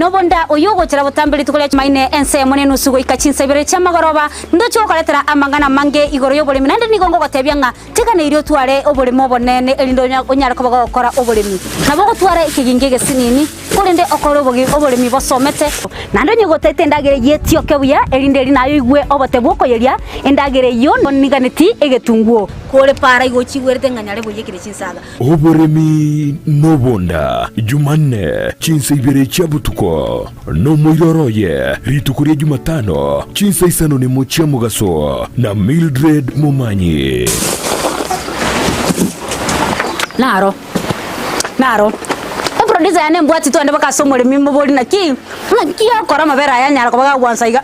nobonda oyogo tira butambiri tukole maine ense mone nusugo ikachinsa ibere chamagoroba ndocho koletera amangana mange igoro yobolimi nande nigongo gotebyanga tigane irio tware obolimo bonene elindo onyara ko bagokora obolimi nabo gotware ikigingege sinini kulinde okoro obolimi bosomete nando nyigotete ndagere yetio kebuya elinde linayo igwe obote bwoko yeria endagere yo niganeti egetunguo kole para igochigwerte nganyare boyekire chinsaga obolimi nobonda Jumanne chinsa ibere chabutuko no moiroroye ritukuria Jumatano chinsa isano ni mochia mugaso na Mildred Momanyi naro producer yane mbwati twende baka somole mimbo boli na ki akora mabera yanyara ko baka gwansaiga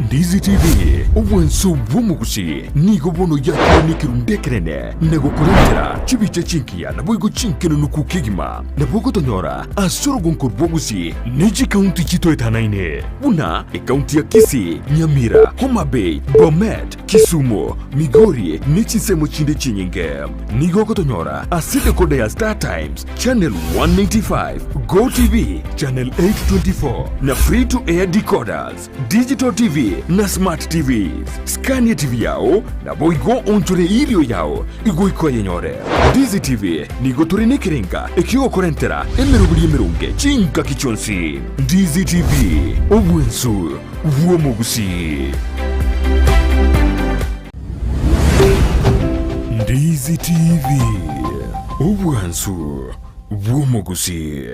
Ndizi TV obwenso bumugusi nigo bono ya nikirundekerene nego kurentera chibiche chinkia na boigo chinkeno nukukigima na bogo tonyora asorogon korbogusi neji county chito etanaine una county ya Kisii, Nyamira, Homa Bay, Bomet, Kisumu, Migori nichisemo chinde chinyinge nigo kotonyora aside kode ya Star Times channel 195 Go TV channel 824 na free to air decoders digital TV na smart TVs Scania TV yao na boigo onchore ilio yao igo ikoye nyore Ndizi TV nigo turine kirenga ekio korentera emerunge chinka kichonsi Ndizi TV obwensu vuomugusi Ndizi TV obwensu vuomugusi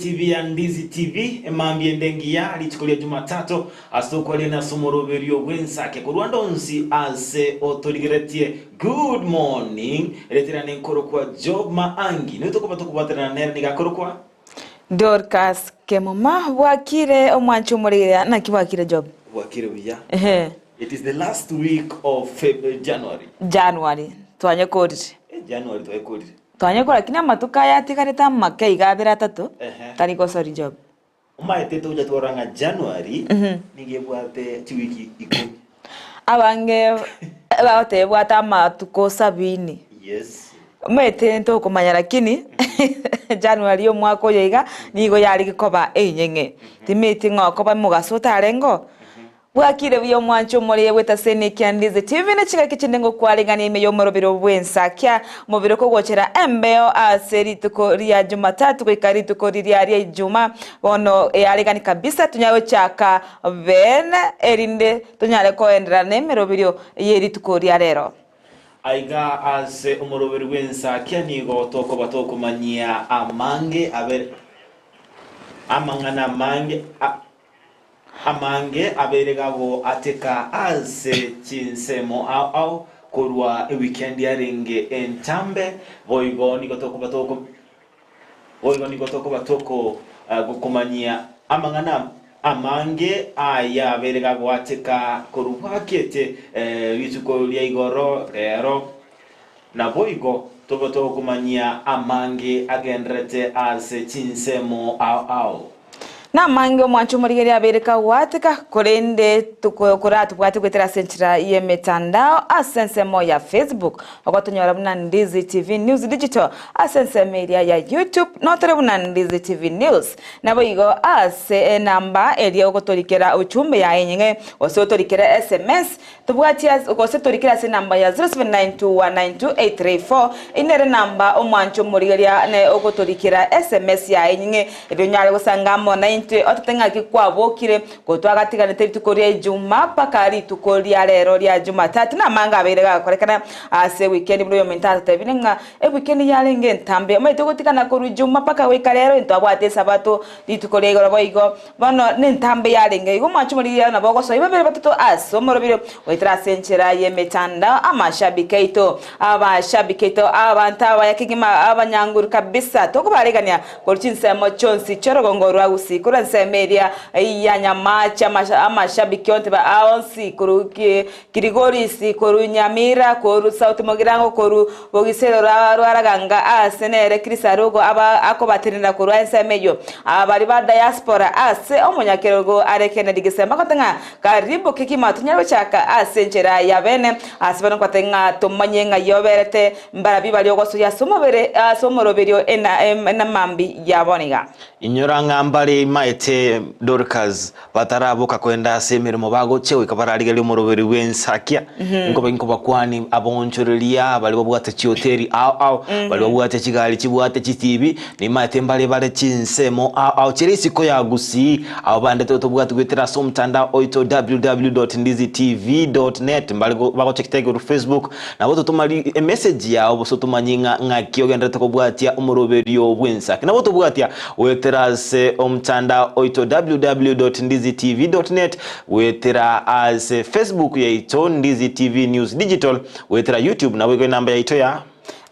TV ya Ndizi TV emambye ndengia alichukulia Jumatatu asokole na somoroberio gwensake ku Rwanda onsi ase otorigeretie good morning eletera nenkoro kwa job maangi nito kubatana nere nigakoro kwa DORCAS KEMUMA wakire omwanchu muligira na kibakire job wakire buya it is the last week of January twanye kodi January twekodi twanye kora kina matuka ya tikareta make igabira tatu tani ko sorry job umaite to jatwaranga January nigebwate chiwiki iko abange baote bwata matuko 70 yes mete nto kumanya lakini January yo mwako yiga nigo yari gikoba enyenge timiti ngoko ba mugasota arengo wakire byo mwancho muri weta SENEKIA Ndizi TV ne chika kichendengo kwalingana ime yo morobero bwensakya mubiro ko gochera embeo aseri tuko ria Jumatatu ko ikari tuko ria Juma bono yaligani kabisa tunyawe chaka ben erinde tunyale ko endera ne merobiro yeri tuko ria rero aiga ase umorobero bwensakya nigo toko batoko manyia amange amangana amange aberegabo ateka ase chinsemo au korwa weekend yaringe entambe voigo niko batoko gukomanyia amangana amange aya aberegabo ateka korwa kete bituko lya igoro rero na voigo toko kumanyia amange agendrete ase chinsemo au na mango mwanchu murigeri abereka watika korende tukokora tubwate kwetera sentra yemetandao asensemo ya Facebook okotonyora buna Ndizi TV News Digital asense media ya YouTube notere buna Ndizi TV News nabo igo ase namba elia okotorikera uchumbe ya enyenge osotorikera SMS tubwatia okotorikera se namba ya 0792192834 inere namba omwanchu murigeri ne okotorikera SMS ya enyenge ebyonyale gusangamo 9 into otatenga kikwabokire gotwagatigana teritukoria Ijumaa paka ritukoria rero ria Jumatatu na manga abere gakorekana ase weekend bro yomentata tebirenga weekend yarenge ntambe maite gotikana koru Ijumaa paka wika rero into abwate sabato ritukoria igoro boigo bono ne ntambe yarenge igo machumuriya na bogo so ibere batatu asomorobiro waitra senchera yemetanda amashabikeito abantu abayakigima abanyanguru kabisa tokubaregania korchinsemo chonsi chorogongorwa Gusii kuransemeria ya nyamacha amashabiki onte ba aonsi kuruki kirigorisi koru Nyamira koru South Mogirango koru bogisero rwaraganga asenere krisarugo aba akobatirira koru ensemeyo abari ba diaspora ase omunyakerogo arekene digisemba kotanga karibu kikima tunyaro chaka asenchera ya bene asibano kwatenga tumanyenga yoberete mbarabi bali ogosuya somoroberio ena mambi yaboniga inyoranga mbali maite DORCAS batarabuka kwenda semirimo bagochewe kabararige lyo moroberi w'ENSAKIA nko bakwani abonchorelia bali babwate chioteri bali babwate chigali chibwate chitibi ni maite mbali bale chinsemo chirisiko ya Gusii abande totobwate gwetera somtanda oito www.ndizitv.net mbali bagochekitege ku Facebook na boto tumali message yao boso tumanyinga ngakio gendera tokobwatia umoroberio w'ENSAKIA na boto bwatia weterase omtanda oito www.ndizitv.net wetera as Facebook ya ito Ndizi TV News Digital wetera YouTube na wego namba ya ito ya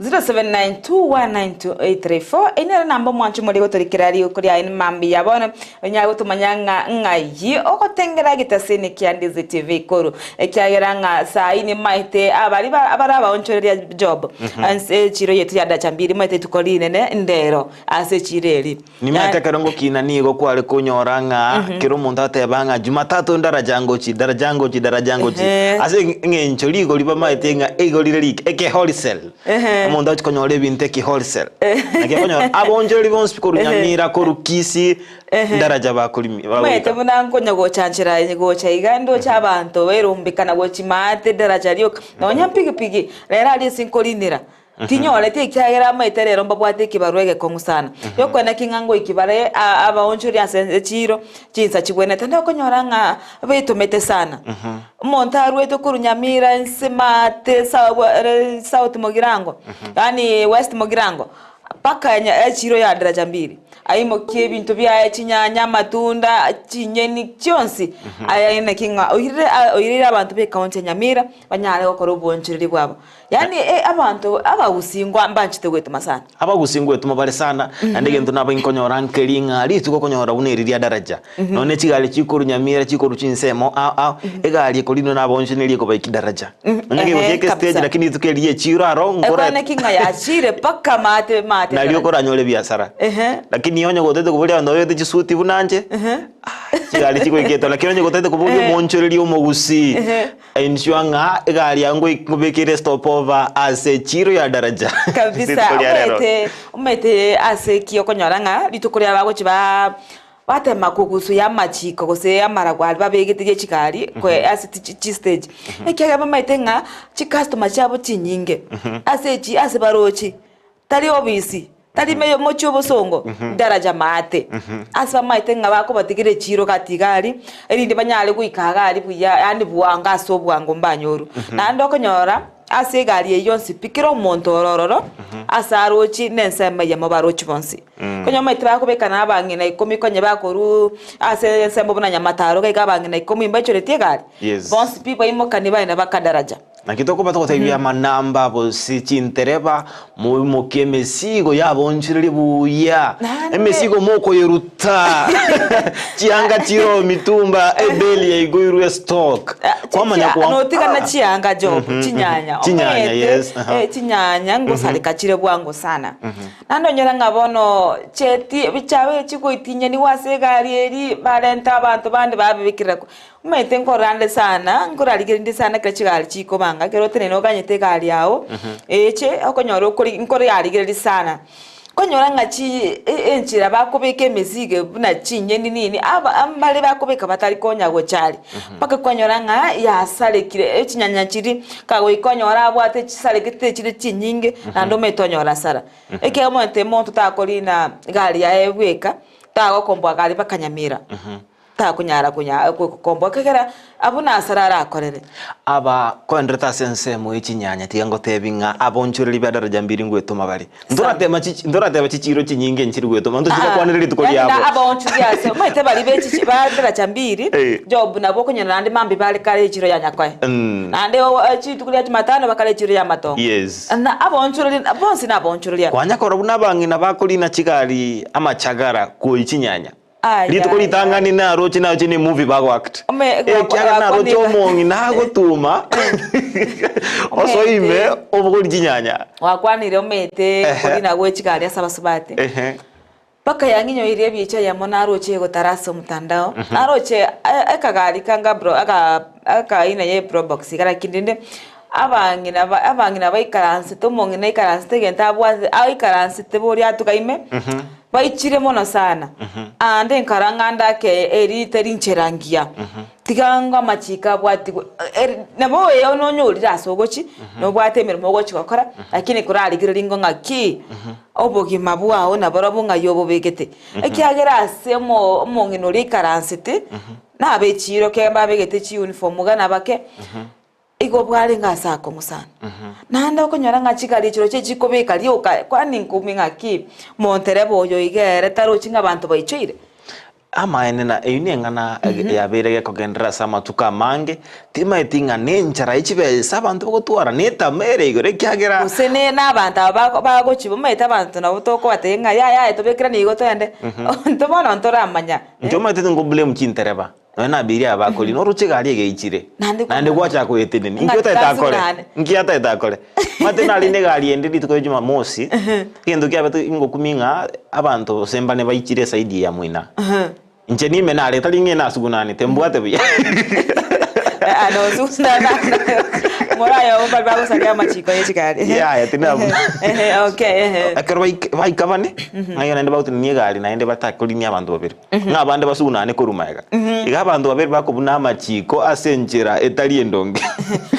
0792192834 ina namba mwanchu muri gotorikirari ukuri ayin mambi yabona nyago tumanyanga ngayi okotengera gitasene kya Ndizi TV koru ekyageranga sa ini maite abaraba onchoreria job anse chiro yetu ya dachambiri maite tukoline ne ndero ase chireri ni maite karongo kina nigo kwale kunyoranga kiro muntu atebanga Jumatatu darajango chi ase ngencholigo liba maite nga egolire eke wholesale Monda chikonyole binte ki wholesale. Nakonyora abonjeri bonse koru Nyamira koru Kisii daraja bakulimi. Maite munango nyago chanchira nyago chaigando chabantu werumbikana go chimate daraja ryo. Nonya pigi rera ali sinkolinira. Tinyole tekyagira maite rero mbabwate kibarwege komusana. Yokwana kingango ikibare abonjeri anse chiro chinsa chibwene tanda konyoranga betomete sana. Montaru eto koru Nyamira nsemate South Mogirango yani West Mogirango paka chiro ya daraja mbili aimo kebintu bya chinyanya matunda chinyeni cyonsi ayine kinga oyirira abantu be county Nyamira banyare okoro bonchiriri bwabo yani abantu abagusingwa mbanchite gwetu masana abagusingwa gwetu mabale sana andege ntu naba inkonyora nkelinga litu ko konyora buneriria daraja none chigali chikuru Nyamira chikuru chinsemo egali kolino nabonchiriri ko baiki daraja ndege weke stage lakini tukeliye chiro arongo ora kinga ya chire paka mate na liyo ko ranyole biasara lakini yonye gotete kubulia ndo yote chisuti bunanje chigali chiko iketo lakini yonye gotete kubulia monchoreri omo Gusii enshuanga egali yango ikubekire stopover ase chiro ya daraja kabisa umete ase kiyo konyoranga litukuria bago chiba bate makugusu ya machiko gose ya maragwali babegete chikari kwe ase stage ekyaga mamaitenga chi customer chabo chinyinge ase barochi tali obisi tali meyo mocho bosongo daraja mate asa maite ngabako batigire chiro katigari erinde banyale kuikagari buya yani buwanga so bwango mbanyoru na ndoko nyora ase gari yonsi pikiro montororo asarochi nensema ya mabarochi bonsi konyo maite bakobekana abangina ikomi konye bakoru ase sembo buna nyamataro kai kabangina ikomi mbachore tiegari bonsi people imokani baina bakadaraja na kitoko bato kotebya manamba bosi chintereba mu kemesigo yabonchiriri buya emesigo moko yeruta chianga chiro mitumba ebeli yaiguiru stock kwa manya kwa anotika na chianga job chinyanya yes chinyanya ngosale kachire bwango sana nando nyora ngabono cheti bichawe chiko itinya ni wasegari eri balenta abantu bandi babibikirako umete nkorande sana nkoraligerinde sana kachigali chiko banga kero teneno kanyete gali yao eche akonyora ukuri nkore yaligerinde sana konyora ngachi enchira bakobeke mezige buna chinye nini ambale bakobeka batari konya go chali paka konyora nga ya sale kire echinyanya chiri kago ikonyora abwate chisale kite chiri chinyinge nando metonyora sara eke monte monto takolina gali ya eweka tago kombo gali bakanyamira ta kunyara kombo kegera abuna asarara akorere aba kwendreta sense mu ikinyanya tigango tebinga abonchuriri badara jambiri ngwetoma bari ndorate bachichiro chinyinge nchiri gwetoma ndo chika kwaniriri tukoli yabo na abonchuri yase mwete bari bechi badara jambiri job nabo kunyana nandi mambi bali kale chiro ya nyakwae nande chi tukuli ya Jumatano bakale chiro ya matongo yes na abonchuri bonsi na abonchuri ya kwanya korabuna bangi na bakoli na chikali amachagara ku ikinyanya litukoli tangani na rochi na chini movie bago act kya na rochi omongi na gutuma oso ime obugoli kinyanya wakwanire omete kuri na gwechikali asaba subate paka yanginyo ire bicha ya mona roche gutaraso mtandao na roche akagari kanga bro aka ina ye pro box gara kindinde abangina baikaranse tomongi na ikaranse tegenta abwaze aikaranse tebori atukaime baichire mono sana ande nkaranganda ke eriteri ncherangia tiganga machika bwati nabo yo nonyurira sogochi no bwatemera mogochi gokora lakini kurarigire ringo ngaki obogima bwaho nabaro ngayobo begete ekiagera asemo mongino rikaransete na bechiro kemba begete chi uniform gana bake igo bwari ngasako musana nanda okonyora ngachikali chiro chechikobeka lyoka kwani nkumi ngaki montere boyo igere taro chinga bantu baichire ama enena eyunengana yaberege kogendera sama tuka mange tima etinga nenchara ichibe sabantu bogotwara neta mere igore kyagera usene nabantu bago chibo meta abantu nabo toko batenga ya tobekira nigo twende ntobono ntoramanya njoma tete ngo blame chintereba na biria bakoli no ruchigari egeichire nande gwacha ko etene ngiota itakore ngiata itakore mate nali negari ende lituko juma mosi kendo kya beto ingo kuminga abantu sembane baichire saidi ya mwina nje nime na leta linge na sugunani tembuate bya ano susana morayo umbalbago sakia machiko yechikari ya tina okay akero vai kavane ayo nende bauti niegari na ende batakoli ni abantu babiri ngabande basugunane korumaega iga abantu babiri bakobuna machiko asenjera etali endonge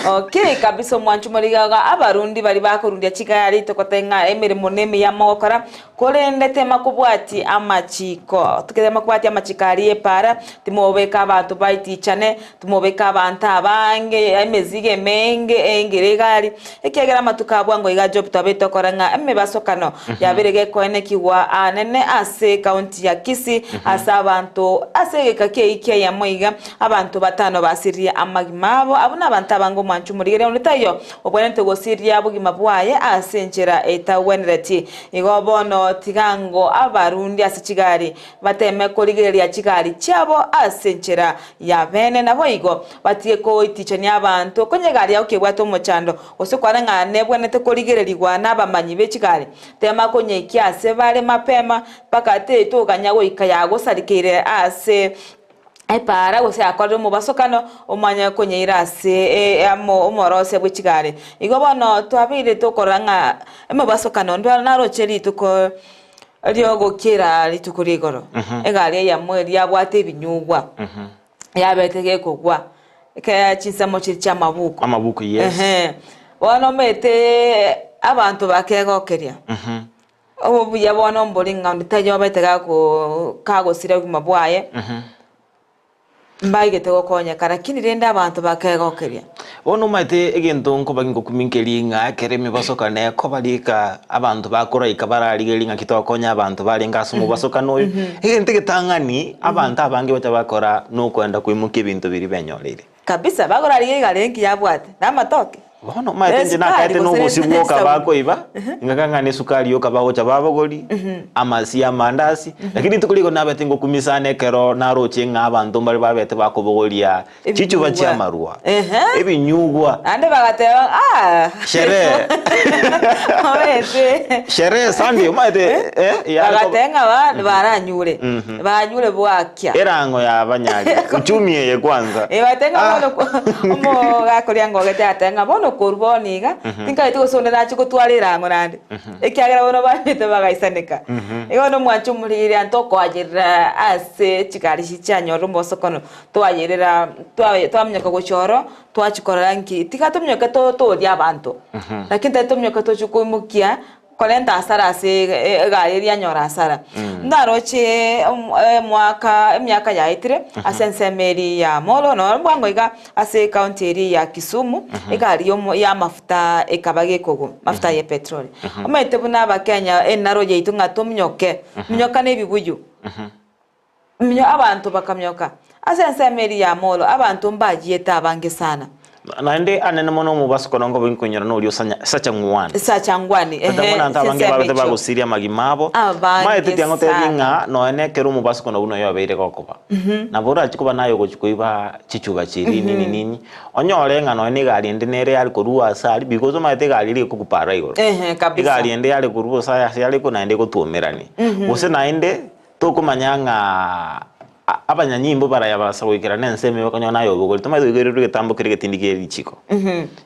okay kabisa mwanchu murigaga abarundi bari bakorundia chikari tokotenga emirimo nemi ya mokora korende tema kubwati amachiko tukema kubwati amachikari epara timobeka abantu baitichane timobeka abantu abange emezige menge engeregari ekegera matuka bwango iga job tabeto koranga emme basokano yabirege koene kiwa anene ase county ya Kisii asa abantu ase kake ike ya moiga abantu batano basiria amagimabo abuna abantu abango mwanchu murigere onitayo obonente gosiria bugima bwaye ase nchera etawenereti igo bono tigango abarundi ase chigari bateme korigereria chigari chabo ase nchera ya bene nabo igo batie ko itichani abantu konyegari yao kebwato mochando osokwara ngane bwenete korigererigwa nabamanyi bechigari tema konyekia ase bare mapema pakate to ganyago ikayago sarikire ase epara gose akordo mu basokano omanya konyeira ase omorose bwechigari igo bono twabire tokoranga emo basokano ndo narocheri tuko ryogo kira litukurigoro egari ya mweri yabwate binyugwa yabetege kugwa kaya chinsamo chicha amabuko yes wano mete abantu bakegokeria obu yabona mbolinga nditayo betega ko kago sire kumabwaye mbaige tego konya karakini renda abantu bakegokeria ono mate egento nko bagingo kuminkeringa kereme basokane ko balika abantu bakora ikabararigelinga kitokonya abantu barenga sumu basokano egente getangani abantu abange bacha bakora no kwenda kwimuka ibintu biri benyorere kabisa bagora riga renki yabwate namatoke bono mate nje nakate no gusibwoka bako iba ngakangane sukari yoka bago cha babogoli amasi amandasi lakini tukuliko nabete ngo kumisane kero naroche ngabantu bari babete bakobogolia chichu bacha marua ebinyugwa ande bagate shere shere sandi mate bagatenga baranyure banyure bwakya erango ya banyari uchumie ye kwanza batenga bono gakoria ngogete atenga bono kurboniga tinka ito sonera chiko twalira ngorande ekyagera bono banyete bagaisaneka igono mwanchu murire antoko ajira ase chikari chichanyo rumboso kono twayerera twamnyaka gochoro twachikorera nki tika tumnyaka to dia abantu lakini tatumnyaka to chukumukia kolenta asara ase gari ya nyora asara ndaroche miaka ya itire asensemeri ya molo no bwango iga ase county ya Kisumu igari ya mafuta ekabage kogo mafuta ya petrol omete buna abakenya enaro ye itunga tumnyoke mnyoka nebibuyu abantu bakamyoka asensemeri ya molo abantu mbagieta abange sana naende anene mono mu basukonongo binkunyira no lyo sacha ngwani ndamona ntabange babete bagusiria magimabo maete tiango tebinga no ene keru mu basukono buno yo beire gokoba na bora chikuba nayo gochikuiba chichuba chiri nini onyore nga no ene gari ende nere ali korua asali because maete gari ri kukupara igoro kabisa gari ende ali korua saya yali ko naende gotuomerani ose naende tokumanyanga abanyanyimbo barayabasa gwikira nenseme bakanyo nayo bugori tumaze gwiriro getambukire getindikire ichiko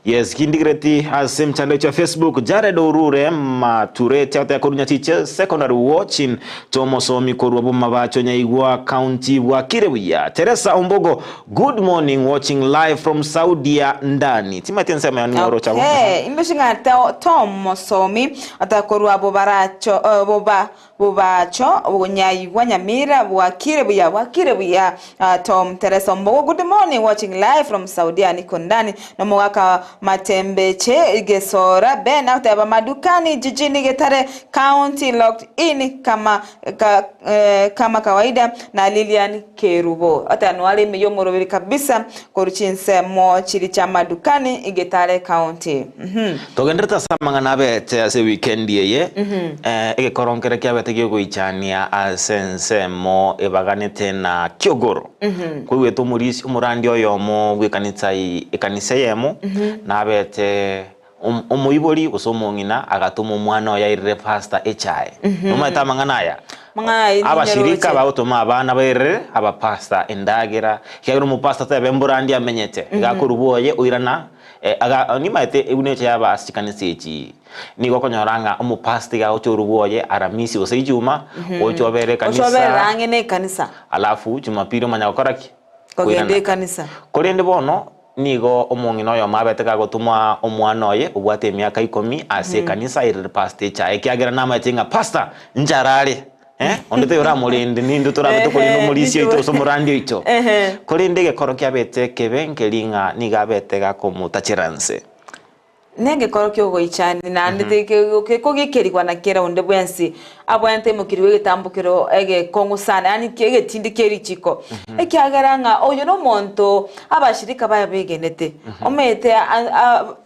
yes kindigreti asem channel cha Facebook Jared Orure mature teata korunya teacher secondary watching tomosomi korwa buma bacho nyaigwa county wa Kirebuya Teresa Ombogo good morning watching live from Saudi ndani timatense mayani moro chabo imbeshinga tomosomi atakorwa bobaracho bobacho nyaigwa Nyamira wa Kirebuya Tom Teresa Ombogo good morning watching live from Saudi niko ndani no mwaka matembeche Gesora Ben out madukani jijini Getare county locked in kama kawaida na Lilian Kerubo hata anuali miyomorobiri kabisa koruchinse mo chiri cha madukani Getare county togendreta samanga nabe ase weekend ye ege koronkere kya betege goichania asense mo ebaganete na Kyogoro kwiwe to murisi umurandi oyomo gwikanitsa ikanisa yemo nabete umuyibori usomongina agatuma umwana oyairire pastor echae umata manganaya abashirika bautoma abana bayirire aba pastor endagera kyagero mu pastor tabe mburandi amenyete gakuruboye uirana nimaite uneche yaba asikanisa echi nigo konyoranga umu pastor ga ochoruboye aramisi osejuma ochobere kanisa alafu jumapili manya gokoraki kogende kanisa korende bono nigo omongino oyo mabete gagotuma omwana oye obwate emyaka 10 ase kanisa ire pastor cha ekiagera namatinga pastor njarare ondete yora molende nindo turabete kolino molisio ito somorandi ito korende gekoro kyabete kebenkelinga nigabete gakomutachiranse nenge korokyo goichani na ndete kogekerigwa na kera onde bwensi abwante mukiriwe getambukiro ege kongusana yani kege tindikeri chiko ekiagaranga oyo no monto abashirika baya begenete omete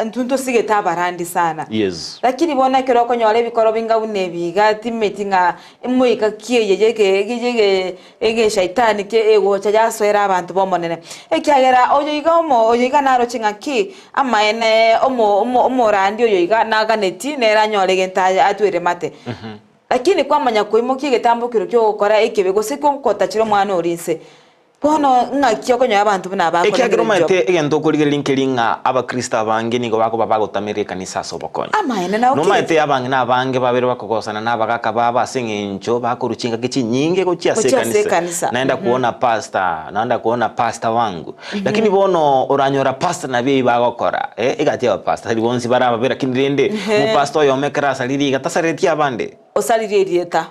ntunto sigeta barandi sana yes lakini bona kero konyole bikoro binga bunebiga timetinga muika kiye ege shaitani ke ego chajasoera abantu bomonene ekiagara oyo igamo oyo iganaro chingaki amaene omorandi oyo iga naganeti nera nyole genta atwere mate lakini kwa manya koimoki getambukiro cyo gukora ekebego siko kotachiro mwana orinse bono ngakyo konyo abantu bana bako ekagero mate egento kurigera linkelinga abakrista bange nigo bako bagotamire kanisa sobokonyo amaene na no mate abange nabange babere bakogosana nabagaka baba sengencho bakoruchinga gichi nyinge gochiase kanisa naenda kuona pastor wangu lakini bono oranyora pastor nabe bagokora egati aba pastor libonsi baraba bera kindirende mu pastor yomekera saliri gatasareti abande osariri erieta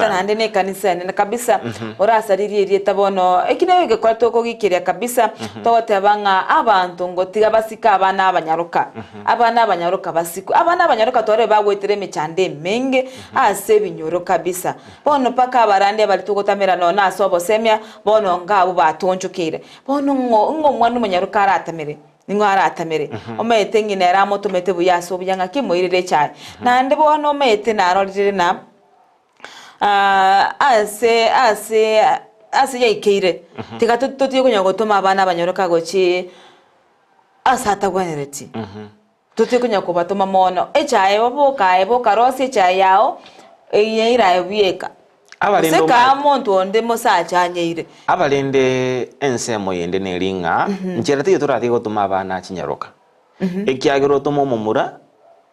nande ne kanisa ne kabisa orasariri erieta bono ekinewege kwa toko gikiria kabisa tote banga abantu ngotiga basika abana abanyaruka basiku abana abanyaruka tore bagwetere mechande menge ase binyoro kabisa bono paka abarande bali tugotamira no naso bosemya bono ngabo batonjukire bono ngo mwana umunyaruka aratamire ningwara atamere omete nginera moto mete buyaso byanga kimuirire cyane nande bono mete narorire na ase yaikeire tikatututi kunyagotoma abana abanyoroka gochi asata gwanereti tuti kunyakobatoma mono echaye boka rosi chayao eyeira ebieka abalendo muntu onde mosacha nyeire abalende ensemo yende nelinga ncherate yoturati gotuma abana chinyaroka ekiagero tomo momura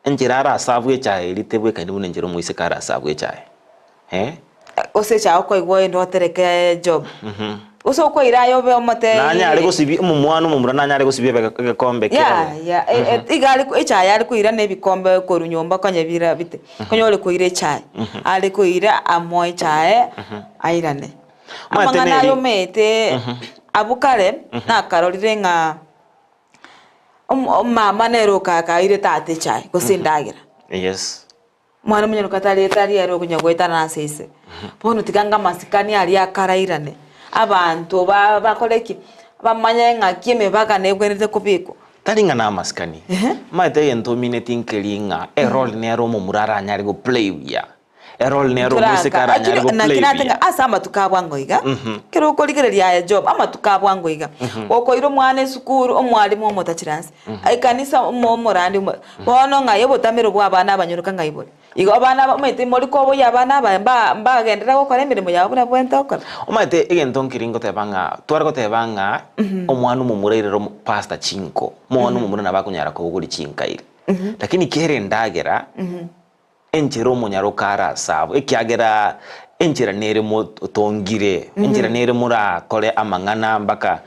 encherara asabwe chae litebwe kandi munenjero muise kara asabwe chae osecha ko igwo ndo tereke job uso ko irayo be omote nanya ari gusibi umumwana umumura nanya ari gusibi bekombe igali ko icaya ari kuira ne bikombe ko runyomba kanyabira bite konyole ko ire icaya ari ko ira amo icaya airane amangana yo mete abukare na karolire nga mama nero kaka ire tate icaya gusindagira yes mwana munyero katali etali yaro kunyagweta na sese pono tikanga masikani ali akarairane abantu bakoleki bamanya nga kieme baga negwenete kubiko talinga na masikani maite yento mineting kelinga errol nero mumurara nyari go play ya errol nero musikara nyari go play ya nakinatenga asamba tukabwangoiga kero koligereria ya job ama tukabwangoiga okoiro mwana esukuru omwalimu omotachiransi aikanisa momorandi bono nga yebotamiro bwa bana abanyoruka ngaibole igo abana mete muri kobo yabana ba gendera gukora imirimo yawe na bwenta okora omate egento nkiringo tebanga twargo tebanga omwana mumurerero pasta 5 mwana mumura nabakunyara ko guri 5 ile lakini kere ndagera enjero munyaro kara sabo ekyagera enjera nere mo tongire enjera nere mura kole amangana mbaka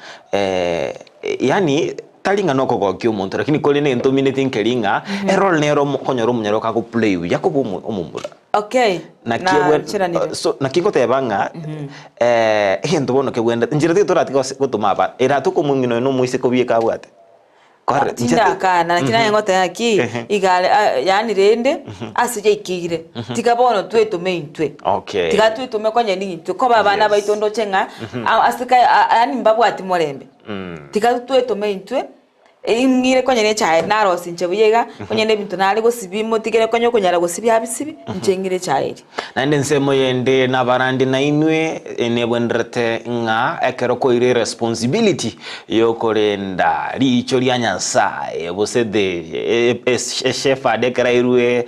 yani talinga noko go kyo muntu lakini kole ne dominating kelinga error nero konyoro munyaro ka go play yakobo umumura okay na kiwe so na kingo tebanga hendo bono kebwenda njira te torati go tumaba era to komungino no muise ko bieka bwate kwara tinda kana kina ngote aki igale yani rende asije ikire tikabono tweto maintwe okay tikatweto mekonye ni ko babana baitondo chenga asika yani mbabwati morembe tikatweto maintwe imire konye ne chae naro sinche buyega konye ne bintu nari go sibimo tigere konye konyara go sibi abisibi nchengire chae nande nsemo yende nabarandi na inwe enebwendrete nga ekero ko ire responsibility yokorenda richo lyanyansaye bosede chef adekera irwe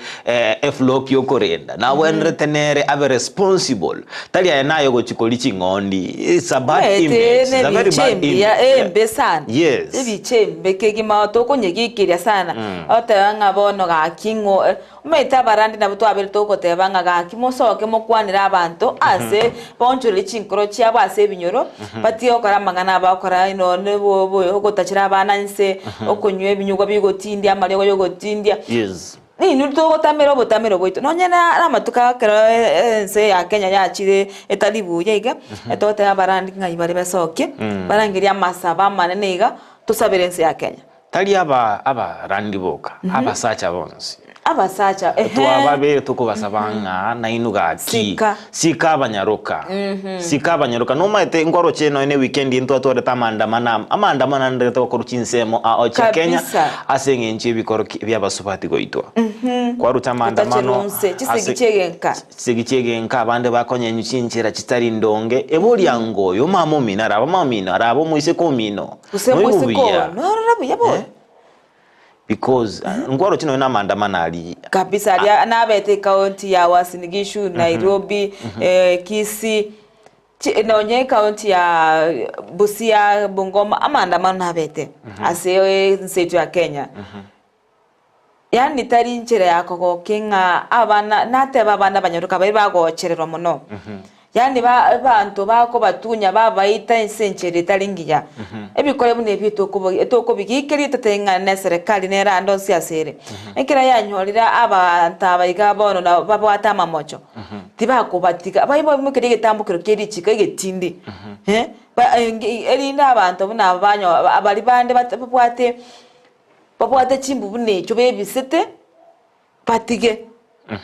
eflock yokorenda na wendrete nere ave responsible talia nayo go chikoli chingondi it's a bad image it's a very bad image besana yes ebichembe kegima to konyegikiria sana otanga bono ga kingo meta barandi na buto abel to kotebanga ga kimosoke mokwanira abantu ase bonjure chinkoro chiabo ase binyoro batio kora mangana bakora ino nebo okotachira abana nse okonywe ebinyugo bigotindi amarego yogotindia yes ni nuto botamero boito nonyena ramatuka kero nse ya Kenya yachire etalibuye iga etote abarandi ngai bari basoke barangiria masaba manene iga tusabirense ya Kenya tali aba randiboka aba sacha bonsi aba sacha tuababe tukubasabanga na inuga ki sika abanyaruka sika abanyaruka no mate ngwaro cheno ene weekend into atore tamandamana amandamana ndete ko ruchinsemo a Kenya asenge nchi bikoro byabasubati goitwa kwa rutamandamano sigichegenka abande bakonye nyuchinchira chitari ndonge ebori yango yo mamo minara abo muise ko mino no yabo because ngwaro chino na mandamana ali kabisa ali na bete county ya Uasin Gishu Nairobi Kisii nonye county ya Busia Bungoma amandamano na bete ase nsetu ya Kenya yani tari nchire yako ko kinga abana nateba abana banyaruka bari bagochererwa muno yani bantu bako batunya babaita insenchere talingiya ebikore bune bitoko bigikeri tatenga na serikali nera ando siasere ekira yanyorira abantu abayiga bono na babwata mamocho tibako batika bayibo mukiri gitambukiro kiri chikegitindi erinda abantu buna abanyo abali bande babwate chimbu bune cyo bebisete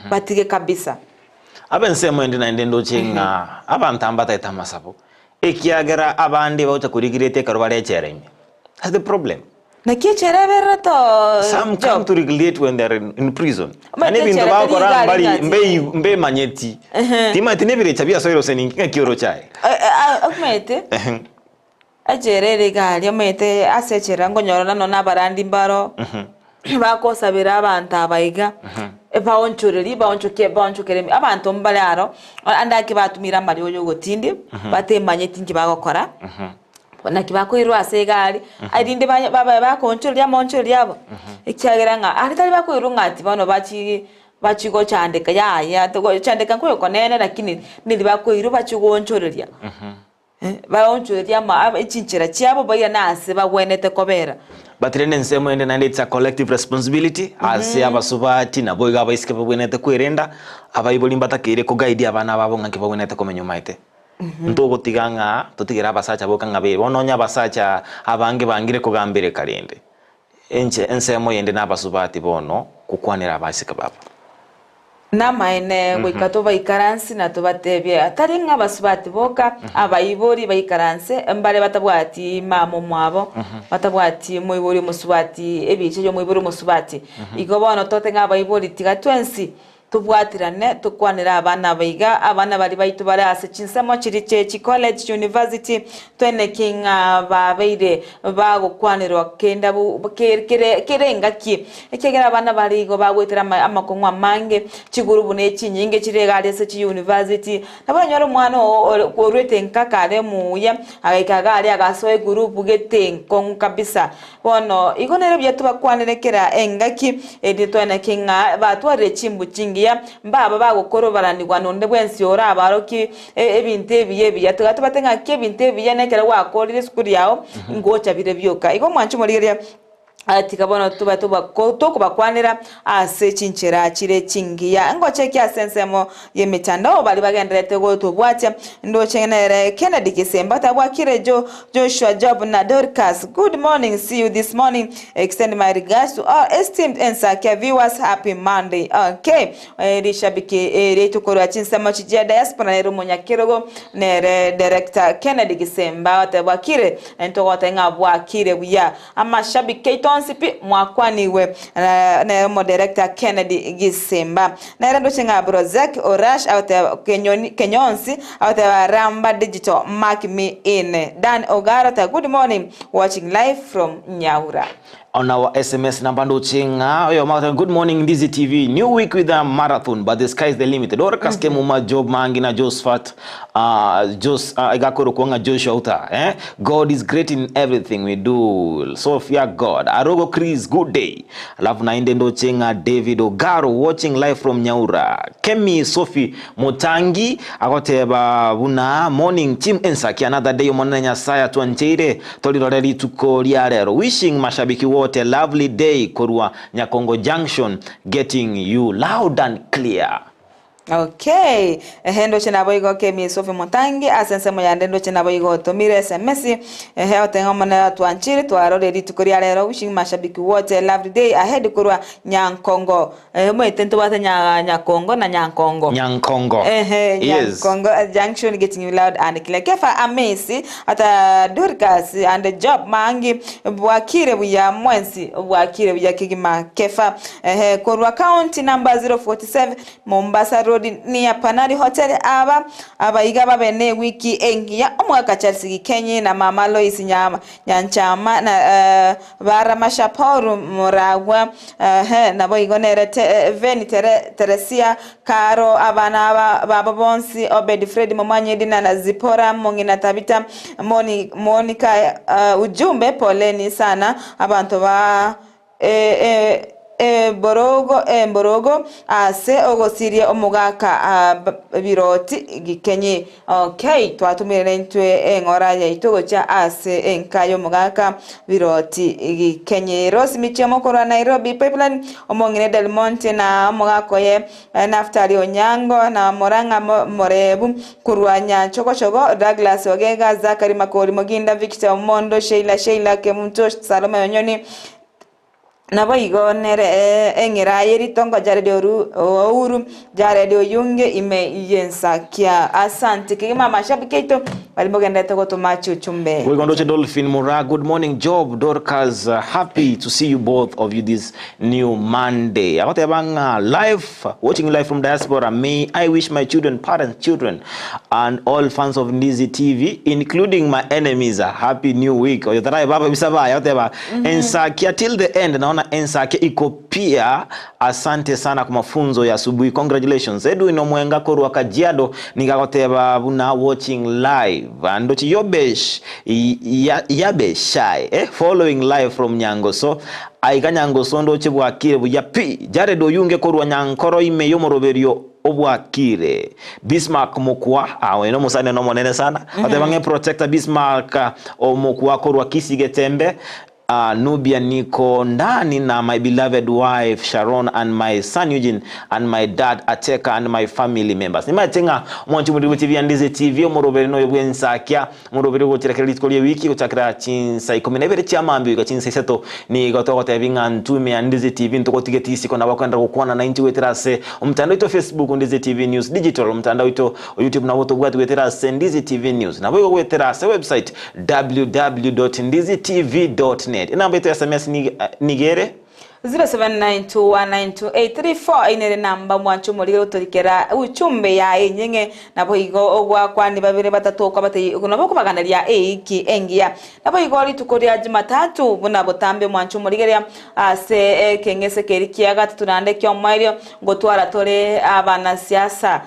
batige kabisa abensemo ndina ndendo chinga abantu ambata itamasabo ekiagera abandi bauta kurigirete karwale chereme that's the problem na kicherevera to some come to regulate when they're in prison and even to ba kora mbe manyeti tima tinebire chabia soiro seninga kioro chai okmete ajerere gali omete asechera ngonyora no nabarandi mbaro bakosabira abantu abayiga baonchokere abantu mbalaro andaki batumira mali oyo gotindi batemanye tingi bagokora naki bakoirwa asegari arinde bakonchorya monchorya abo ikyagera nga aritari bakoirunga ati bano bachigo chandeka ya to chandeka nkoyo konene lakini nili bakoirwa bachigonchorya baonchuria ma ichinchira chiabo baya nase bagwenete kobera. But then nsemo ende na it's a collective responsibility as abasubati na boiga abaisike bagwenete kwirenda abayiboli mbatakire ko guide abana babo ngake bagwenete komenyumaite. Ntogo tiganga tutigira abasacha bokanga be bononya abasacha abange bangire kugambire karende. Nsemo yende na abasubati bono kukwanira abasike babo. Namaine wikato baikaransi na tubatebye atari nk'abasubati boka abayibori baikaranse mbare batabwati mamo mwabo batabwati muibori musubati ebice yo muibori musubati igobono tote nk'abayibori tiga twensi tubwatirane tukwanira abana baiga abana bari baitu bare ase chinsemo chiriche college university twene kinga babeire bagukwanirwa kenda kerengaki ekegera abana bari go bagwetera amakongwa mange chiguru bune chinyinge chiregare ase chi university nabanyoro mwana orwete nkakare muya agaikaga ari agasoe group getenko kabisa bono igonere byatubakwanire kera engaki edi twene kinga batware chimbu chingi mbaba bagukoro baranirwa nonde bwensi ora abaroki ebintu ebiye byatugato batenga ke bintu ebiye nekera wakorire skuri yawo ngocha bire byoka igo mwanchu muriria ati kabona tuba bakwanira ase chinchera chire chingiya ngoche kya sensemo yemitandao bali bagenderete go tubwatya ndo chenere Kennedy Kisemba tabwakire Joshua Job na Dorcas. Good morning, see you this morning. Extend my regards to all esteemed ENSAKIA viewers. Happy Monday. Okay, rishabiki retu korwa chinsema chijia diaspora nero monyakirogo nere director Kennedy Kisemba tabwakire ntogo tenga bwakire buya amashabiki tonsipi mwakwaniwe na mo director Kennedy Kisemba na rendo chinga Brozek Orash out Kenyonsi out Ramba Digital mark me in Dan Ogarata. Good morning, watching live from Nyamira. On our SMS number good morning Ndizi TV, new week with a marathon but the sky is the limit. DORCAS KEMUMA Job MAANGI na Josephat igakoro kuanga Joshua AUTA God is great in everything we do, so fear God. Arogo Chris, good day. Alafu na inde ndo chenga David Ogaro watching live from Nyamira. Kemi Sophie Mutangi agoteba buna morning team ENSAKIA, another day monenya saya tuancheire toliroreri tukoria rero wishing mashabiki what a lovely day korwa Nyakongo Junction, getting you loud and clear. Okay, hendo chinaboigo Kemi Sophie Mutangi asensemo ya ndendo chinaboigo tomire SMS otenga mona tuanchiri twaroreri tukoria rero wishing mashabiki wote lovely day ahead kurwa Nyankongo mwetento wata Nyakongo na Nyankongo yes, Nyankongo Junction, getting you loud and clear. Kefa amesi ata Dorcas and Job MAANGI bwakire buya mwensi bwakire buya Kigima Kefa kurwa county number 047 Mombasa Road near Panari Hotel abaiga babene wiki engia omwaka Chelsea Kenya na Mama Lois Nyanchama na bara mashaporu muragwa na boigonere Veni Teresia Karo abana baba bonsi Obed Fred Momanye na Zipora Mongina Tabita Monica ujumbe poleni sana abantu ba Mborogo ase ogosirie omugaka biroti gikenye. Okay, twatumire ntwe engora ya itogocha ase enkayo mugaka biroti gikenye. Rose Michemo korwa Nairobi Pipeline omongine Del Monte na mugako ye Naftali Onyango na Moranga Morebu kurwanya chokochogo Douglas Ogega Zakari Makori Moginda Victor Mondo Sheila Kemunto Salome Onyoni nabo igonere engera yeritongo jarede ouru jarede oyunge ime ENSAKIA. Asante kigima mashabikeito balimogenda tego tomacho chumbe. We going to Dolphin Mura. Good morning Job Dorcas, happy to see you both of you this new Monday. Awatebanga live watching live from diaspora. May I wish my children, parents, children and all fans of Ndizi TV including my enemies a happy new week. Oyotara baba bisaba awateba ENSAKIA till the end. Naona ENSAKIA iko pia. Asante sana kwa mafunzo ya asubuhi. Congratulations. Edu inomwenga korwa Kajiado nikakoteba buna watching live. Andochi yobesh yabeshai following live from Nyangoso. Aiga Nyangoso ndoche bwakire buya pi. Jared Oyunge korwa Nyankoro ime yomoroberio obwakire Bismarck mukwa awe no musane no monene sana atebange protector Bismarck omukwa korwa Kisii getembe Nubia niko ndani na my beloved wife Sharon and my son Eugene and my dad Ateka and my family members. Nima tenga mwanchu muri TV and Ndizi TV omurobere no yobwe ENSAKIA murobere go tirakira litkolie wiki utakira chinsa 12 cyamambi ga chinsa 3 ni gotoko tebinga ntume and Ndizi TV ntokotigeti siko na bakwenda gukwana 90 weterase umtandao ito Facebook Ndizi TV News Digital umtandao ito YouTube na woto gwatu weterase Ndizi TV News na boyo weterase website www.ndizitv.net. Inamba ito SMS nigere 0792192834 inere namba mwanchu muri utorikera uchumbe ya enyenge nabo igo ogwa kwani babire batatu kwa bate nabo kubagandaria eiki engia nabo igo litukoria Jumatatu buna botambe mwanchu muri geria ase kengese kerikia gatatu nande kyo mwario ngotwara tore abana siasa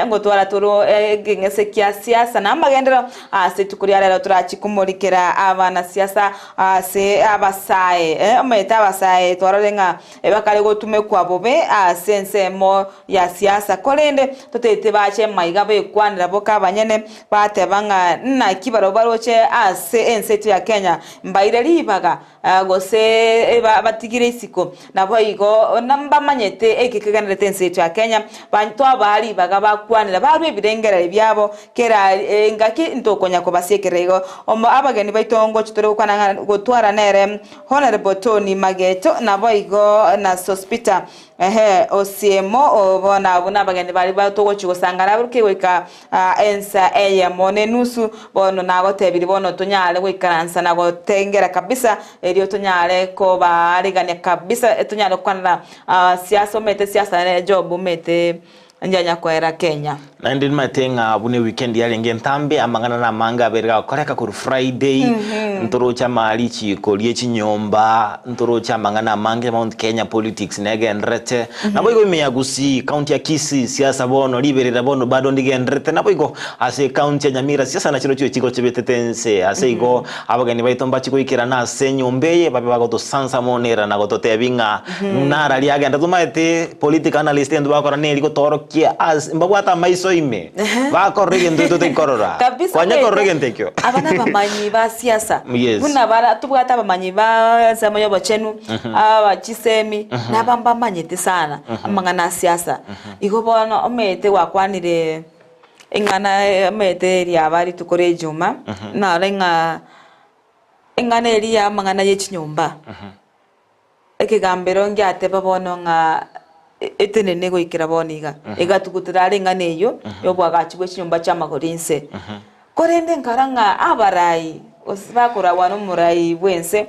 ngotwara toro kengese kia siasa na magendero ase tukoria rero turachikumurikera abana siasa ase abasae ometa abasae twara nga ebakale gotume kwa bobe sensemo ya siasa kolende totete bache maiga bekwanira boka banyene batebanga na kibaro baroche ase ensetu ya Kenya mbaire libaga gose batigire isiko nabo igo namba manyete ekikeganire ensetu ya Kenya bantu abali baga bakwanira barwe birengera byabo kera ngaki ntokonya ko basiekerego omo abageni baitongo chitore kwana gotwara nere honorable Tony Mageto nabo igo na sospita osiemo obona abuna bagende bali batogo chigosangara buke weka ENSAKIA mone nusu bono nagotebiri bono tonyale wekaransa nagotengera kabisa elio tonyale ko baligane kabisa tonyale kwana siasa mete siasa ne job mete njanya kwera Kenya na ndi matenga bune weekend yale ngentambe amangana na manga berga koreka ku Friday ntoro cha mali chiko lie chinyomba ntoro cha mangana mange Mount Kenya politics negenrete nabo igo me ya Gusii county ya Kisii siasa bono liberera bono bado ndigenrete nabo igo ase county ya Nyamira siasa na chiro chiko chebetetense ase igo abagani baitomba chiko ikira na senyombeye babe bagoto sansa monera na goto tebinga nara liaga ndatumaete political analyst ndo bakora neli go torokia as mbagwata maiso ime bakorrege ndo tekorora kwanya korrege ntekyo abana bamanyi ba siasa yes. Buna bara tubwata bamanyi ba samoyo bachenu aba chisemi nabamba manyete sana amangana siasa igobona omete wakwanire ingana omete ri abari tukore juma na renga ingana eri amangana yechinyomba ekigambero ngyate babono nga etenene go ikira boniga egatukutirare nganeyo yobwagachibwe chinyomba chamagorinse korende nkaranga abarai osibakora wano murai bwense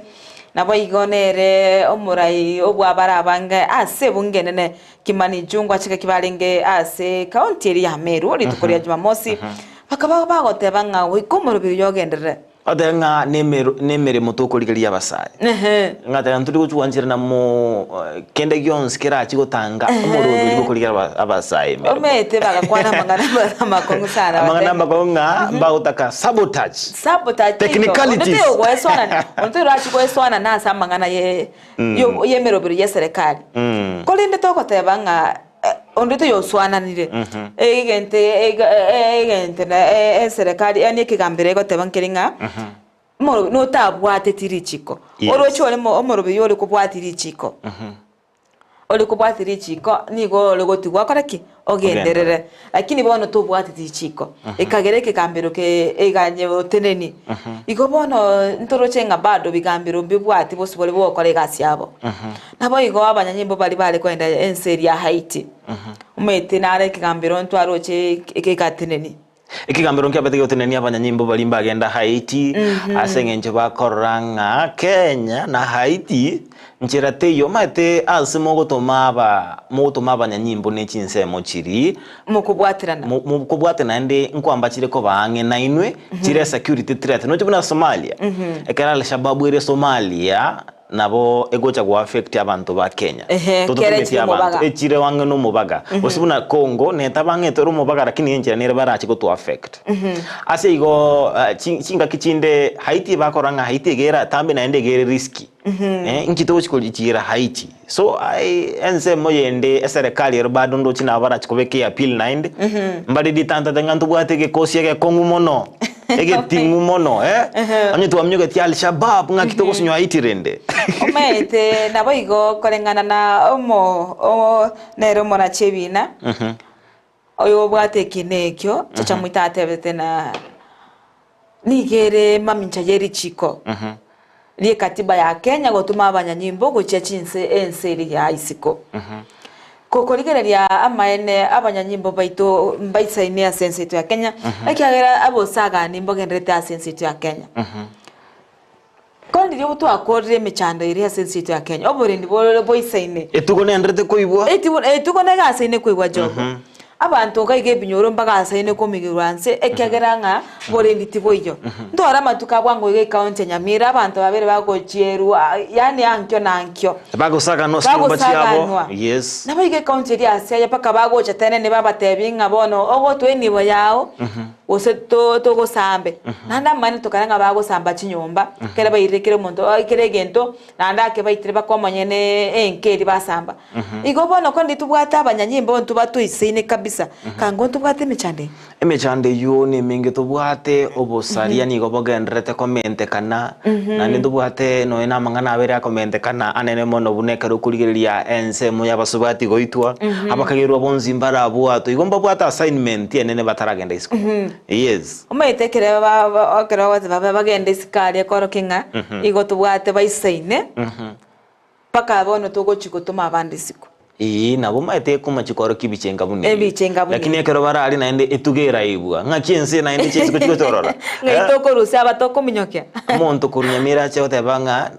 nabo igonere omurai obwabara abanga ase bungenene kimani jungwa chika kibalenge ase county eri ya Meru ori tukoria Jumamosi bakaba bagotebanga wikomorobiri yogendere adenga nemere mutokoligeria abasai ngata ntuli kuchwanjira na mo kende gyons kira chigotanga omorodo gukoligeria abasai omete bagakwana mangana makongo sana mangana makonga mbagotaka sabotage technicalities ndio gweswana ndio rachigweswana na samangana ye merobiri ye serikali kolinde tokotebanga ondito yoswana nire egente na serikali yani kigambere gotebankiringa mo no tabwate tirichiko orocho ole mo omorobe yole kubwatiri chiko ole kubwatiri chiko nigo ole gotigwa karaki ogenderere lakini bono tobwatiri chiko ekagere kigambero ke eganye oteneni igo bono ntoroche bado bigambero bibwati bosubole bokore gasi yabo nabo igo abanyanyimbo bali kwenda enseri ya Haiti umete nare kigambero ntwaroche ekekateneni ikigambero nkabete yoteneni abanyanyimbo balimba agenda Haiti asengenje bakoranga Kenya na Haiti nchirate yo mate asimo gotoma abanyanyimbo nechinsemo chiri mukubwatirana ndi nkwamba chire ko bange na inwe chire security threat no chibuna Somalia ekara al-Shabaab ire Somalia nabo egocha go affect abantu ba Kenya tutumeti abantu echire wange no mubaga osibuna Congo neta bangetoro mubaga lakini enjira nere barachi go to affect ase igo chinga kichinde Haiti bakoranga Haiti gera tambe naende gere risky nkito chikolichira Haiti so ense moyende serikali erbado ndo china barachi kobeke appeal nainde mbadi ditanta dangantu bwatege kosiege kongu mono ege tingu mono amye tu amnyoge ti Al-Shabaab ngakito kosinyo Haiti rende omete nabo igo kolengana na omo nero mona chebina oyo bwate kinekyo chacha muita atebete na nigere mamincha yeri chiko liye katiba ya Kenya gotuma abanyanyimbo gocha chinse enseri ya isiko kokorigereria amaene abanyanyimbo baito mbaisaine ya sensitive ya Kenya akagera abosaga nimbo gendrete ya sensitive ya Kenya kondi yo tu akorre mechando iri ya sensitive ya Kenya obore ndibo boisaine etugone ndrete koibwa etugone gasaine koibwa jogo abantu kaige binyoro mbaga asaine ko migiranse ekegeranga bore nditibo iyo ndora matuka bwango ige county Nyamira abantu babere bagochieru yani ankyo na ankyo bagosaga no skimba chiabo yes nabo ige county ya Asia paka bagocha tene ne babatebinga bono ogo nibo yao ose to go sambe nanda mani tokaranga bago samba chinyomba kera bayirekere muntu ikere gento nanda ke bayitire bakomanyene enkeri basamba igo bono ko nditubwata abanyanyimbo ntubatu isine kabisa kango tubwate emechande yo ne minge tubwate obosaria ni gobogendrete komente kana na ni tubwate no ena mangana abere komente kana anene mono bunekero kurigeria ense muya basubati goitwa abakagerwa bonzimbara abwato igomba bwata assignment enene bataragenda isiko yes umaitekere okero baba bagenda isikali akoro kinga igo tubwate baisaine paka bono togochiko tuma abandi siko nabo maite kuma chikoro kibichenga buni lakini ekero barali naende etugera ibwa ngachense naende chesiko chikotorora ngaitoko rusi abatoko minyokya umuntu kurunyamira chote banga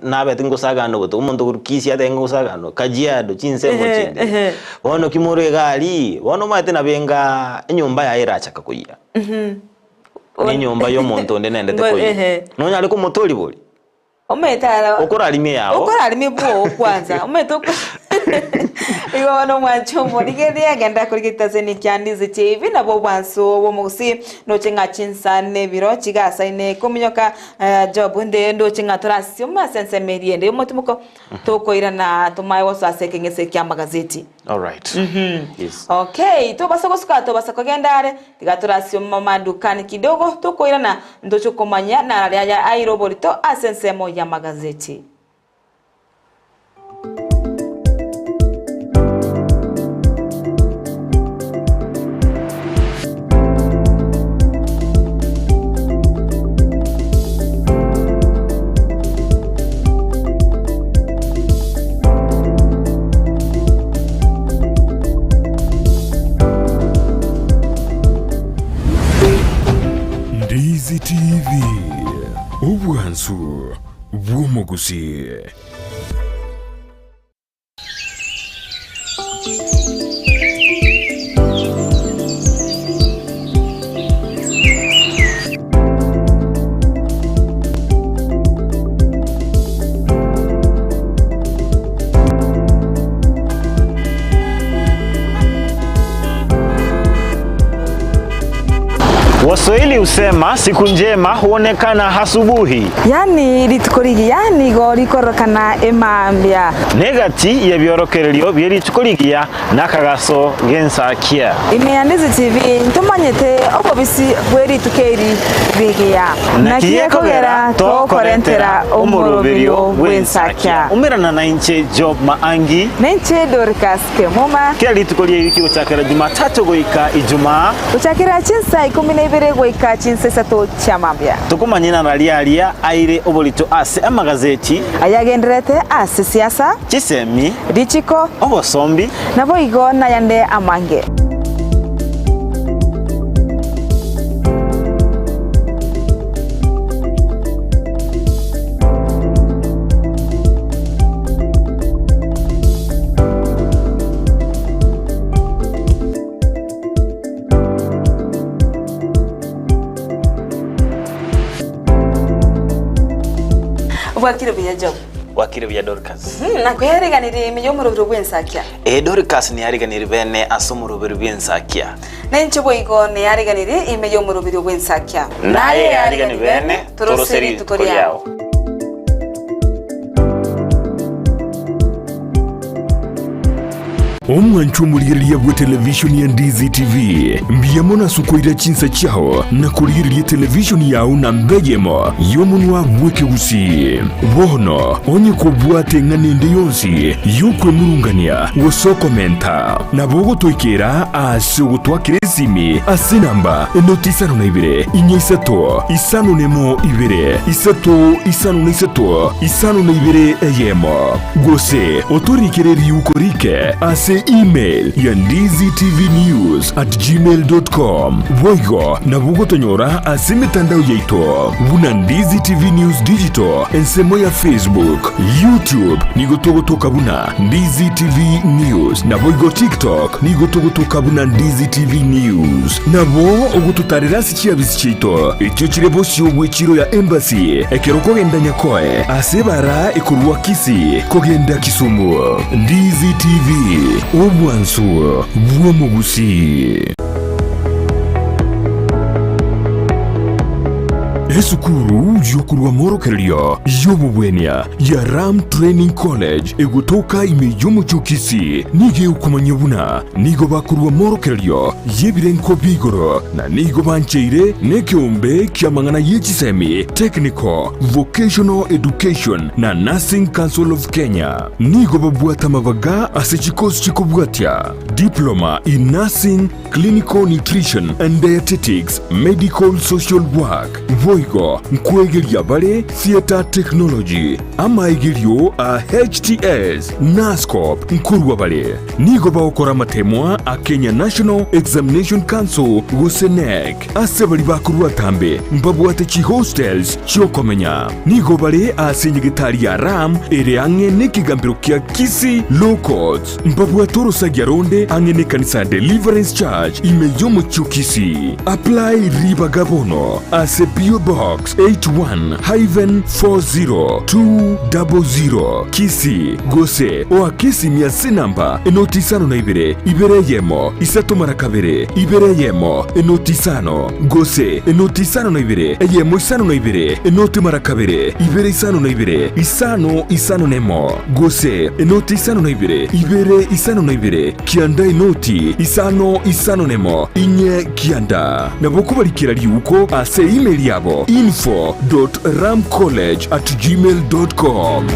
nabe tingosagano buto umuntu kurukisi ate ngosagano kajiado chinse mochinde wono kimure gali wono maite nabenga nyumba ya iracha kakuya ni nyumba yo muntu ndende tekoyi nonya ali kumotoli boli ometara okora alimi yao okora alimi bwo kwanza ometoko igo no mwachomo ligere agenda kurigita zeni kyandizi TV nabo bwanso bo musi no chenga chinsane biro chigasa ine kuminyoka job nde ndo chenga turasio masense meriende mutumuko tokoira na tumaye woso asekengese kya magazeti all right yes okay to basokosuka to basakogendare tigaturasio mamadukani kidogo tokoira na ndo chokomanya na ya airoborito asense mo ya magazeti Ndizi TV ubwansu bw'umugusi. Waswahili usema siku njema huonekana asubuhi. Yani litukorigia yani gori korokana emambya. Negati ya biorokererio byeri tukorigia nakagaso gensakia. Ndizi TV ntumanyete obobisi bweri tukeri bigia. Nakiye kogera to korentera omurubiryo bwensakia. Umirana na inche job maangi. Nenche DORCAS KEMUMA. Kia litukoria iki uchakira Jumatatu goika Ijumaa. Uchakira chinsa 12 goika chinsa sato chamambya. Tukumanyina nalialia aire obolito ase amagazeti. Ayagendrete ase siasa. Chisemi. Dichiko. Obosombi. Nabo igo na yande amange. Wakiro bya job. wakire bya DORCAS na kweriganire imiyo mu rubiro rw'ENSAKIA DORCAS ni yariganire bene asomo rubiro rw'ENSAKIA nenche boigo ne yariganire imiyo mu rubiro rw'ENSAKIA naye yariganire bene toroseri tukoriao Omwanchu muliriya bwa televishoni ya Ndizi TV mbiyamona sukoira chinsa chao na kuliriya televishoni yao na mbeyemo yomunwa bweke Gusii bono onye kubwate nganende yonsi yukwe murungania woso komenta na bogo toikera ase kirezimi ase namba enotisano na ibere inyisato isano nemo ibere isato isano na isato isano na ibere eyemo gose otorikireri ukorike ase email ya ndizitv@gmail.com voigo na bugo tonyora ase mitandao yeito buna Ndizi TV News Digital ensemo ya Facebook YouTube nigotogotoka buna Ndizi TV News na voigo TikTok nigotogotoka buna Ndizi TV News nabo ogututarira sikia bisichito ekyo kirebo cyobwe kiro ya embassy ekeroko genda nyakoe asebara ekurwa Kisii kogenda Kisumu Ndizi TV obwansu bwo Gusii esukuru yokurwa morokerio yobubwenia ya Ram Training College egutoka imeyomo chokisi nige ukumanyobuna nigo bakurwa morokerio yebirenko bigoro na nigo bancheire nekiombe kiamangana yechisemi Technical Vocational Education na Nursing Council of Kenya nigo babwata mabaga asechikosi chikobwatia Diploma in Nursing, Clinical Nutrition and Dietetics, Medical Social Work voigo nkwegeria bare Theater Technology ama igerio a HTS NASCOP nkurwa bare nigo baokora matemwa a Kenya National Examination Council gosenek asebali bakurwa tambe mbabwate chi hostels chiokomenya nigo bare asenyegitari ya Ram ere ange nekigambiro kia Kisii Low Courts mbabwatoro sagyaronde ange ne kanisa Deliverance Church imeyomo chukisi apply riba gabono ase PO Box 81-40200 Kisii gose oa Kisii miase namba enotisano na ibere yemo isato marakabere ibere yemo enotisano gose enotisano na ibere yemo isano na ibere enoti marakabere ibere isano na ibere isano nemo gose enotisano na ibere isano na ibere kianda enoti isano nemo inye kianda nabokubalikira liuko ase email yabo info.ramcollege@gmail.com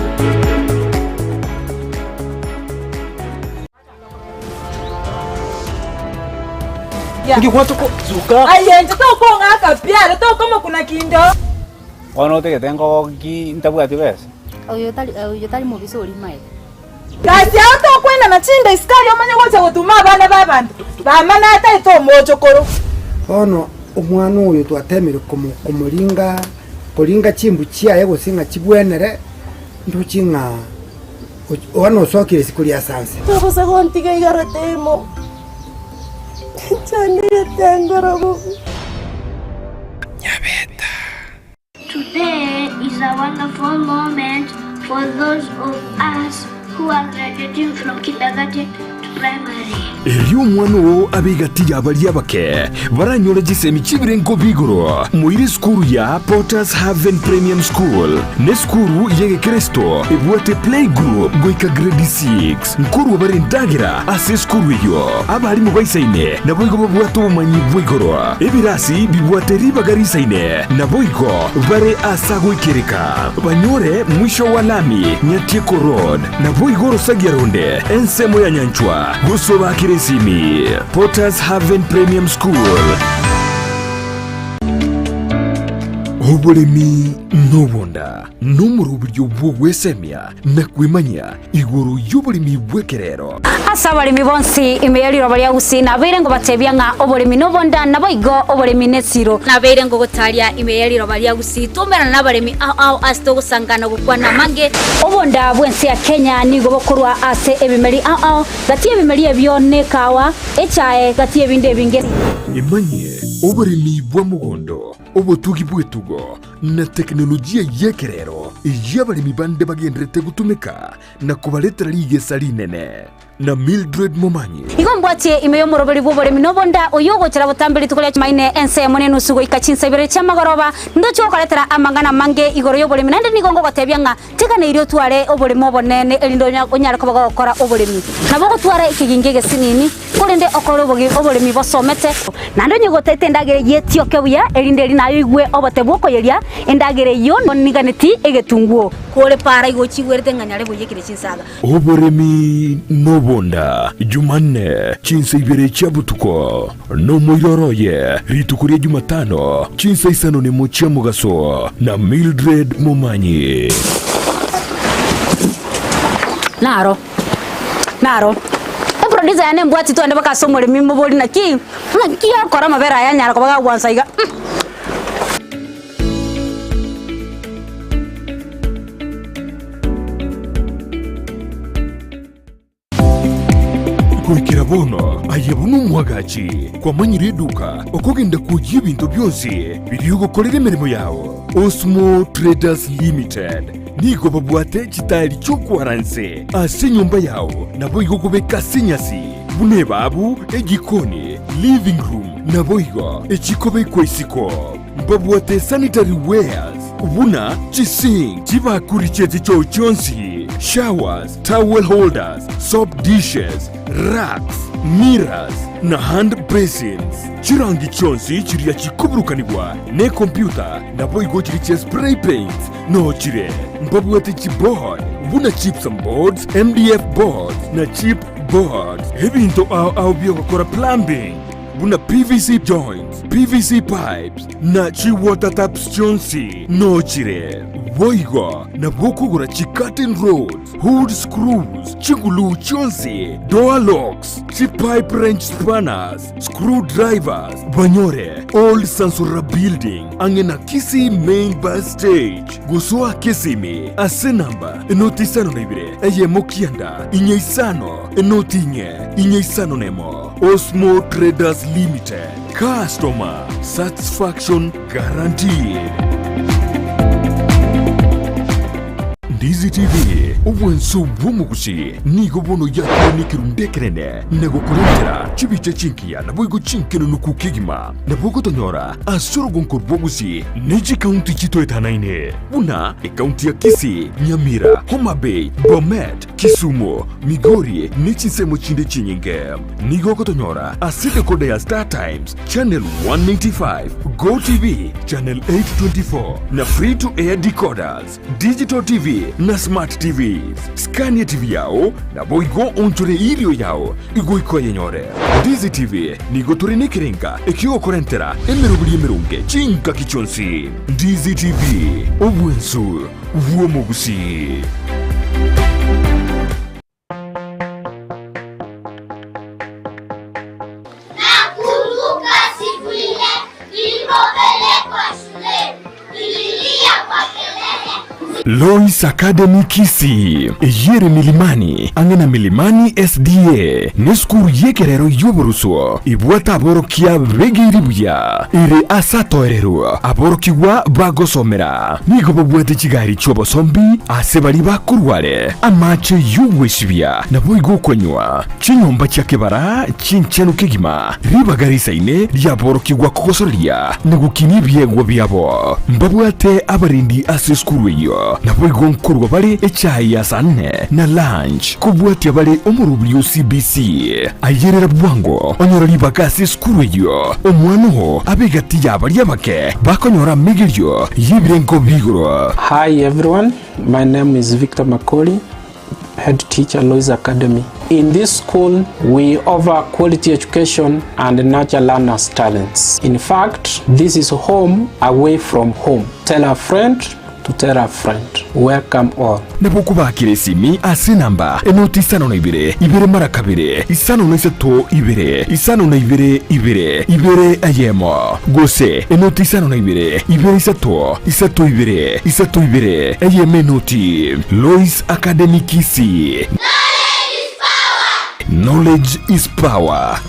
Ngikuwa tuko zuka. Ayenje toko ngaka pia toko kama kuna kindo. Ono teke tengo ki ntabwati bese. Oyo tali mu bisori mai Kasi auto kwenda na chinda iskali omanya kwacha gutuma abana babantu bamana ata ito mochokoro ono umwana uyu twatemere kulinga chimbu chiaye gusinga chibwenere nduchinga ono sokire sikuli asanse Tokosa kontiga igaratemo Chanire tengorobu Nyabeta. Today is a wonderful moment for those of us who are graduating from kindergarten to primary. Eriyo mwano abigati yabali yabake baranyora gisemi chibirenko bigoro muire skuru ya Porters Haven Premium School ne skuru yege Kristo ebwate play group goika grade 6 nkuru barendagira ase skuru yo abali mu bayisaine na boigo babwato manyi bwigoro ebirasi bibwate ribagarisaine na boigo bare asago ikereka banyore mwisho wa lami Nyatieko Road na boigo rosagiaronde ensemo ya nyanchwa gusoba Kiresimi Porters Haven Premium School Obolemi nobonda numuru buryo bwogwesemya nakwimanya iguru y'obolemi bwekerero asa abalimi bonsi imeyaliro balya Gusii nabeire ngo batebya nga obolemi nobonda naboigo obolemi nesiro nabeire ngo gotalia imeyaliro balya Gusii tumera n'abalemi ao asito gusangana gukwana mange obonda bwensi ya Kenya nigo bokurwa ase ebimeri ao gati ebimeri ebyone kawa echae gati ebinde binge imanye uburimi bwa mugondo ubutugi bw'etugo na teknolojia yekerero y'abalimi bande bagendrete gutumika na kubaletera ligesa linene na Mildred Momanyi igombwatie imeyo muroberi bw'uburimi nobonda uyogokera butambiri tukolia maine ense munenu sugo ikachinsa ibere chamagoroba ndocho kaletera amangana mange igoro y'uburimi nande nigongo gotebyanga tigana irio tware uburimi obonene elindo onyara kubaga gukora uburimi nabo gutwara ikigingege sinini kurinde okoro uburimi bosomete nando nyigotete ndagere yetio kebuya elinde linayo igwe obote bwoko yeria endagere yo niganeti egetunguo kole para igochigwerete nganyare buyekire chinsaga uburimi nobonda Jumanne chinsa ibere chabutuko no moiroroye ritukuria Jumatano chinsa isano ni mocha mugaso na Mildred Momanyi naro producer yane mbwati to ande baka somole mimbo boli na ki akora mabera ya nyara ko baga gwansa iga kurikira bono ayebunu mwagachi kwa manyire duka okogenda kujya ibintu byose biri gukorera imirimo yawo Osmo Traders Limited nigo babwate kitali cyo kwaranse ase nyumba yawo nabo igogobeka sinyasi bune babu egikoni living room nabo igo ekikobe kwesiko babwate sanitary wares ubuna chising chibakurichezi cyo cyonsi showers towel holders soap dishes racks mirrors na hand basins chirangi chonsi chiria chikuburukanibwa ne computer nabo igo chiri spray paints no chire mbabwate chipboard buna chips and boards MDF boards na chip boards ebinto au byokora plumbing buna PVC joints PVC pipes na chi water taps chonsi no chire boigo na bokugura chi curtain rods hood screws chigulu chonsi door locks chi pipe wrench spanners screwdrivers banyore old Sansura building angena Kisii main bus stage gusua Kisimi ase namba enotisano nebire eye mokianda inyeisano enotinye inyeisano nemo Osmo Traders Limited customer satisfaction guaranteed. Ndizi TV ubwensu bw'umugushi nigo bono yakire nikirundekerene nego kurengera chibice chinkia nabo igo chinkeno nukukigima nabo gotonyora asurugo nkorbo Gusii neji county chitoetanaine buna county ya Kisii Nyamira Homa Bay Bomet Kisumu Migori nichisemo chinde chinyinge nigo gotonyora aside kode ya Star Times channel 195 Go TV channel 824 na free to air decoders digital TV na smart TVs Scania TV yao na boigo onchore ilio yao igo iko yenyore Ndizi TV nigo turine kirenga ekio korentera emerubuli emerunge chinka kichonsi Ndizi TV obwensu vuomo Gusii. Nakumbuka siku ile nilipopelekwa shule, nililia kwa kelele. Lois Academy Kisii yere milimani angena milimani SDA neskuru yekerero yoboruso ibwata aborokia begiribuya ire asatoerero aborokiwa bagosomera nigo babwate kigari cyobosombi ase bari bakurware amache yugweshibya nabo igokonywa chinyomba cyakebara chinchenu kigima ribagarisaine ryaborokiwa kogosoria negukinibye byabo mbabwate abarindi ase skuru yo nabo igonkorwa bari ecyayi ya sanne na lunch kubwati bari omurubyo CBC ayerera bwango onyorari bakasi skuru yo omwano abegati yabari abake bakonyora migiryo yibrengo bigoro. Hi everyone, my name is Victor Makoli, head teacher Lois Academy. In this school, we offer quality education and nurture learners' talents. In fact, this is home away from home. Tell a friend to tell a friend. Welcome all. Nabokubakire simi ase namba enoti isano na ibere mara kabire isano na isato isano na ibere ayemo gose enoti isano na ibere isato ibere ayeme noti Lois Academy Kisii. Knowledge is power.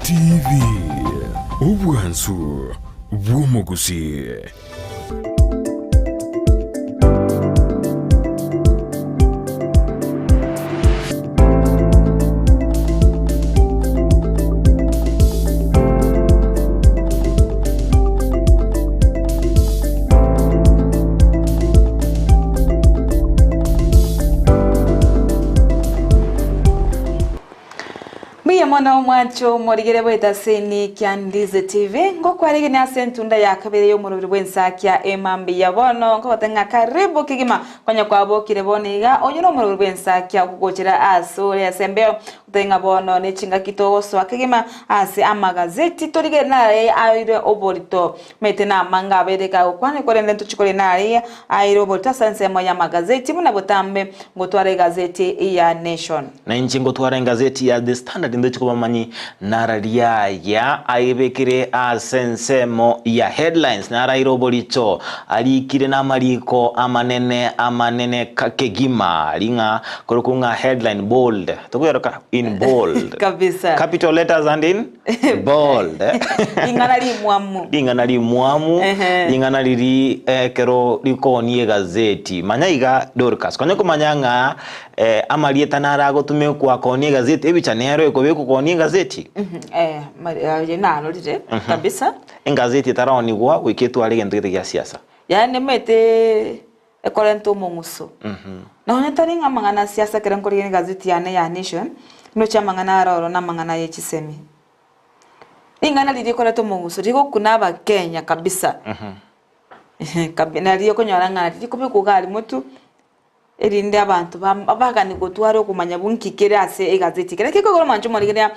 TV obwansu bw'omugusi. Mwana mwacho morigere bweta seni kya Ndizi TV ngo kwarege ni asentunda ya kabere yo murubiri bw'ENSAKIA emambi ya bono ngo batenga karibu kigima kwanya kwabo kireboniga onyo murubiri bw'ENSAKIA kugochera asore asembeo utenga bono ne chinga kitoso akigima ase amagazeti torige naye aire oborito metena manga bereka kwane korende tuchikore naye aire oborito sansemo ya magazeti muna botambe ngo tware gazeti ya Nation na inchi ngo tware gazeti ya The Standard ndechiko bamanyi nararia ya aibekire asensemo ya headlines narairo borito alikire na mariko amanene kakegima linga korokunga headline bold tokuyeroka in bold kabisa capital letters and in bold ingana li mwamu ingana liri kero likoni gazeti manyaga DORCAS kwenye kumanyanga amalieta narago tume kwa koni gazeti ebicha nero ekobeku koni gazeti nalo lite kabisa engazeti taraoni gwa wiketu ali gentete ya siasa yani mete ekolento monguso na honetani ngamangana siasa kerenko ni gazeti ya Nation no chamangana roro na mangana yechisemi ingana lidi kolento monguso diko kunaba Kenya kabisa kabina liyo konyoranga diko bikugali mutu erinde abantu abagani gotware okumanya bunkikere ase egazeti kere kiko mancho morigera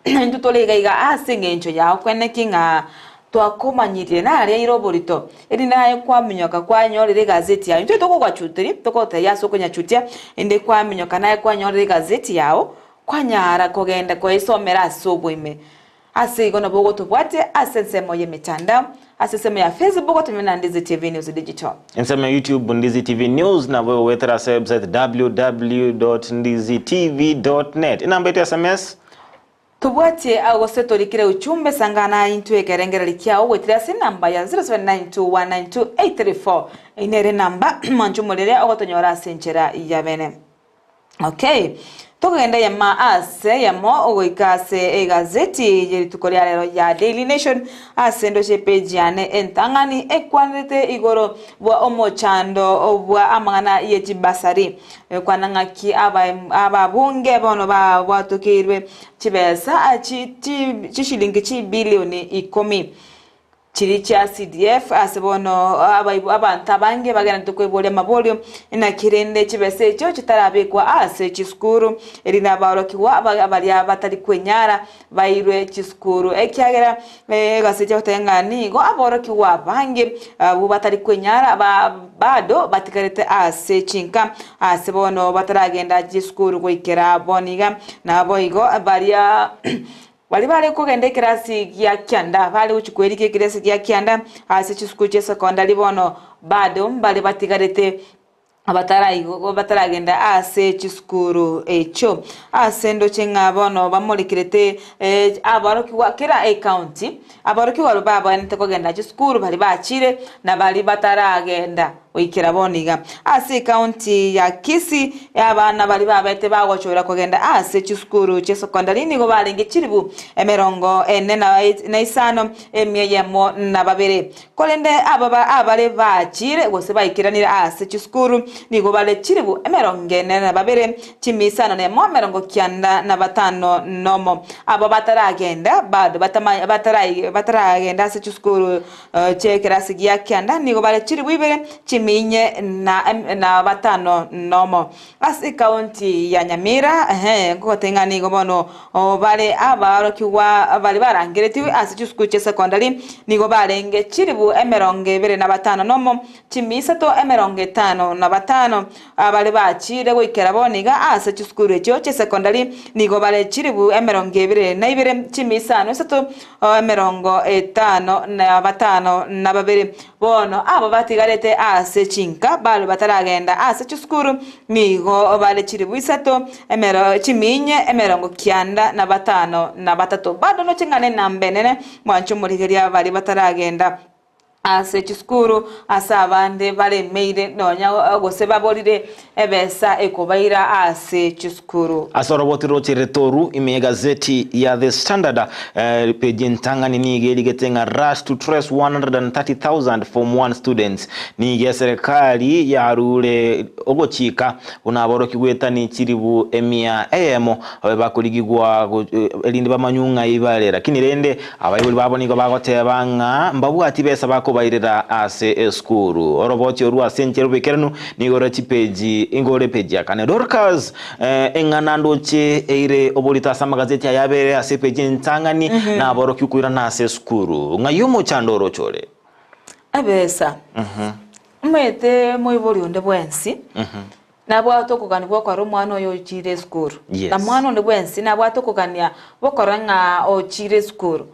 ndutolega iga ase ngencho yawo kwene kinga twakomanyire na ari iroborito eri naye kwaminyoka kwanyorere gazeti yawo ntwe toko kwachutiri toko tayaso konyachutia ende kwaminyoka naye kwanyorere gazeti yawo kwanyara kogenda ko isomera asobwime ase igona bogo tobwate ase nsemo ye mitandao asesema ya Facebook tumena Ndizi TV News Digital. Ensema YouTube Ndizi TV News na wewe wetera website www.ndizitv.net. Inamba yetu SMS tubwate agoseto likire uchumbe sangana intwe kerengera likiao wetira se namba ya 0792192834 inere namba manjumulere agotonyora senchera yabene. Okay. Tokenda ya maase ya mo ogoikase egazeti yeri tukoria lero ya Daily Nation asendo page yane entangani ekwanete igoro bwa omochando obwa amangana yechibasari kwanangaki ababunge bono ba watokirwe chibesa chishilingi chibilioni 10 chiri cha CDF asebono abantu abange bagana tukwebole mabolyo ina kirende chibese cyo kitarabekwa ase chiskuru erina barokiwa abali abatari kwenyara bairwe chiskuru ekyagera gase cyo tengani go aborokiwa bange bubatari kwenyara bado batikarete ase chinka asebono bataragenda chiskuru goikera boniga nabo igo abaria wali bale kugenda kirasi ya kyanda bale uchikwerike kirasi ya kyanda ase chisuku che secondary bono bado bale batigarete abataragenda ase chiskuru echo asendo chenga bono bamolikirete abaroki wa kira county abaroki wa baba nte kugenda chiskuru bali bachire na bali bataragenda oikira boniga ase county ya Kisii abana bali babete bagwachora kugenda ase chiskuru che secondary nigo balenge chiribu emerongo ene na isano emyeyemo na babere kolende abale bachire gose baikiranira ase chiskuru nigo bale chiribu emerongo ene na babere chimisano ne mo emerongo kyanda na batano nomo abo bataragenda bado bataragenda ase chiskuru che kirasi ya kyanda nigo bale chiribu ibere minye na batano nomo ase county ya Nyamira ngo tengani go bono bale abarokiwa bali barangeretiwe ase chisuku che secondary nigo balenge chiribu emeronge bere na batano nomo chimisato emeronge 5 na batano abale bachire goikera boniga ase chisuku che secondary nigo bale chiribu emeronge bere na ibere chimisano sato emerongo 5 na batano na babere bono abo batigarete ase chinka balo bataragenda ase chisukuru nigo bale chiri bwisato emero chiminye emerongo kianda na batano na batatu bado no chingane nambenene mwancho murigeria bali bataragenda ase chisukuru asa abande bale meire nonya gose babolire ebesa ekobaira ase chisukuru asorobotiro chiretoru ime gazeti ya The Standard page ntangani ni geligetenga rush to trace 130,000 form 1 students ni serikali ya rule ogochika unaboro kigweta ni chiribu emia emo bakuligigwa elinde bamanyunga ibalera kinirende abayibuli baboniko bagotebanga mbabwati besa bakobairira ase skuru oroboti orwa senchero bekeranu ni gore chipeji ingore page yakane DORCAS enganando che eire obolita sama gazeti yabere ase page ntangani na boro kyukwira na ase skuru ngayumo chandoro chore abesa mwete moibori onde bwensi na bwato kugani bwakora umwana oyo chire skuru na mwana onde bwensi na bwato kugania bwakora nga o chire skuru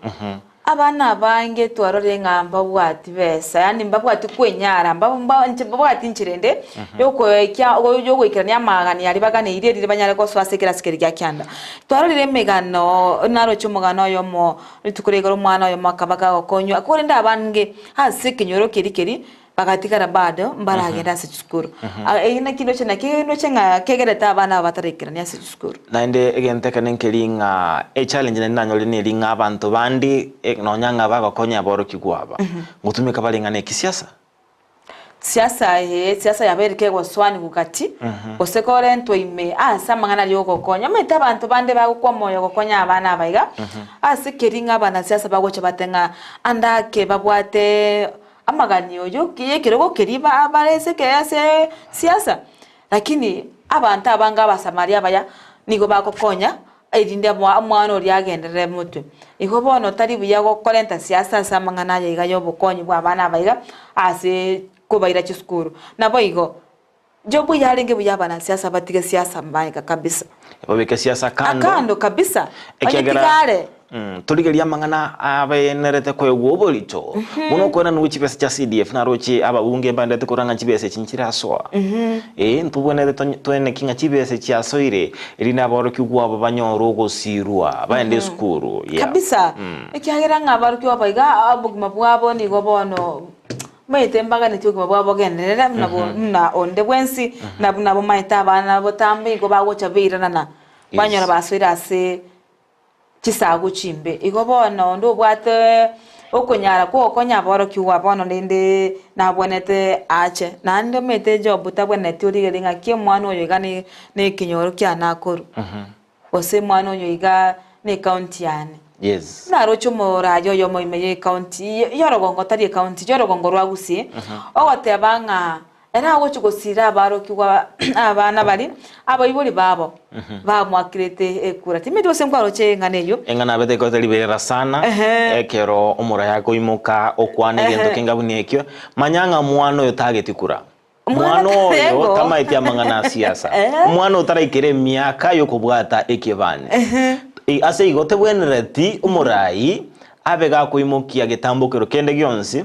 abana bange twarore ngamba bwati besa yani mbabwati kwenyara mbabwati nchirende yoko yoko ikirania magani yali bagane irire banyara ko swasekera sikeri gya kyanda twarore megano naro chumugano yo mo litukuregero mwana yo makabaga okonyo akore ndabange hasikinyoro kerikeri bagatikara bado mbaragenda se chukuru ina kino chena kino chenga kegereta abana batarekirania se chukuru naende egenteka nenkelinga challenge nananyole ni linga abantu bandi nonyanga bagokonya boro kigwaba ngutumika balingane kisiasa siasa yabereke goswani gukati osekore ntwe ime samangana lyoko konya meta abantu bande bagukwa moyo gokonya abana abaiga asikeringa abana siasa bagocha batenga andake babwate amagani oyo kirego kiriba abarese kese siasa lakini abantu abanga basamaria baya nigo bakokonya irinde mwana ori agendere mutwe iho bono tari buya gokorenta siasa samangana yiga yo bokonyi bwa bana baiga ase kubaira chisukuru nabo igo jobu yaringe buya bana siasa batiga siasa mbaika kabisa babeke siasa kando kabisa ekiagara toligeria mangana abenerete kwegwo bolicho muno kona nuchi pesa cha CDF na rochi aba unge bandete kuranga chibese chinchira soa ntubonere twene kinga chibese cha soire elina baro kugwa babanyoro gosirwa baende skuru kabisa ekiagera ngabaro kyo baiga abugma bwabo ni gobono maite mbaga ni tuko bwabo genderera na onde bwensi nabo maita abana botambe go bagocha beirana na banyora baswira ase chisago chimbe igobono ndo bwate okonyara ko okonya boro kiwa bono ndende na bwenete ache na ndo mete job tabwenete urigelinga kie mwana oyo gani ne kinyoro kya nakuru ose mwana oyo iga ne county yani na rocho mora yo moime county yorogongo tari county yorogongo rwa Gusii ogote abanga era ago chugosira baro kiwa abana bali abayibuli babo bamwakirete ekura timedi semkwaro chenganeyo engana bete ko telibera sana ekero omura yako imuka okwane gendo kengabuni ekyo manyanga mwana yo target kura mwana yo kama itia mangana siasa mwana utarakire miaka yo kubwata ekebane ase igote bwenereti umurai abega kuimukia getambukiro kende gyonsi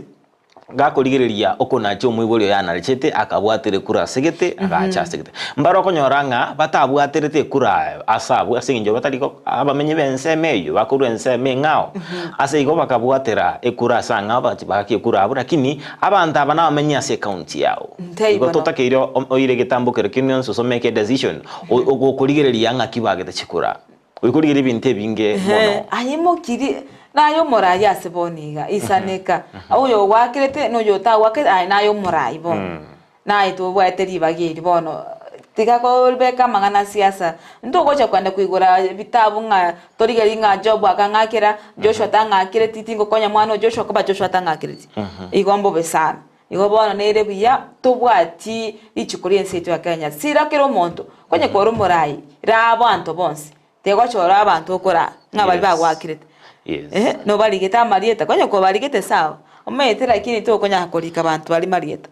gakurigereria okonacho mwibulyo yanarechete akabwatire kura segete agacha segete mbaro konyoranga batabwatirete kura asabu asinjo batariko abamenye bensemeyo bakuru enseme ngao asigo bakabwatira ekura sanga bakibakie kura abura kini abantu abana bamenye ase account yao igototakiro oire getambukiro kinyo someke decision okurigereria ngakibagete chikura ukurigereria binte binge mono ayimo kiri nayo morai aseboniga isaneka oyo wakirete no yota wakete ai nayo morai bon nai to bwateri bagiri bono tiga ko beka mangana siasa ndo gocha kwenda kuigura bitabu nga torigali nga job akangakira Joshua tanga akire titingo konya mwana Joshua ko ba Joshua tanga akire igombo besana igobono nere biya to bwati ichukuri enseto ya Kenya sira kero monto konya ko morai ra abantu bonse tego chora abantu okora ngabali bagwakirete no baligeta marieta konyo ko baligete sawa ometera lakini to konya hakolika abantu bali marieta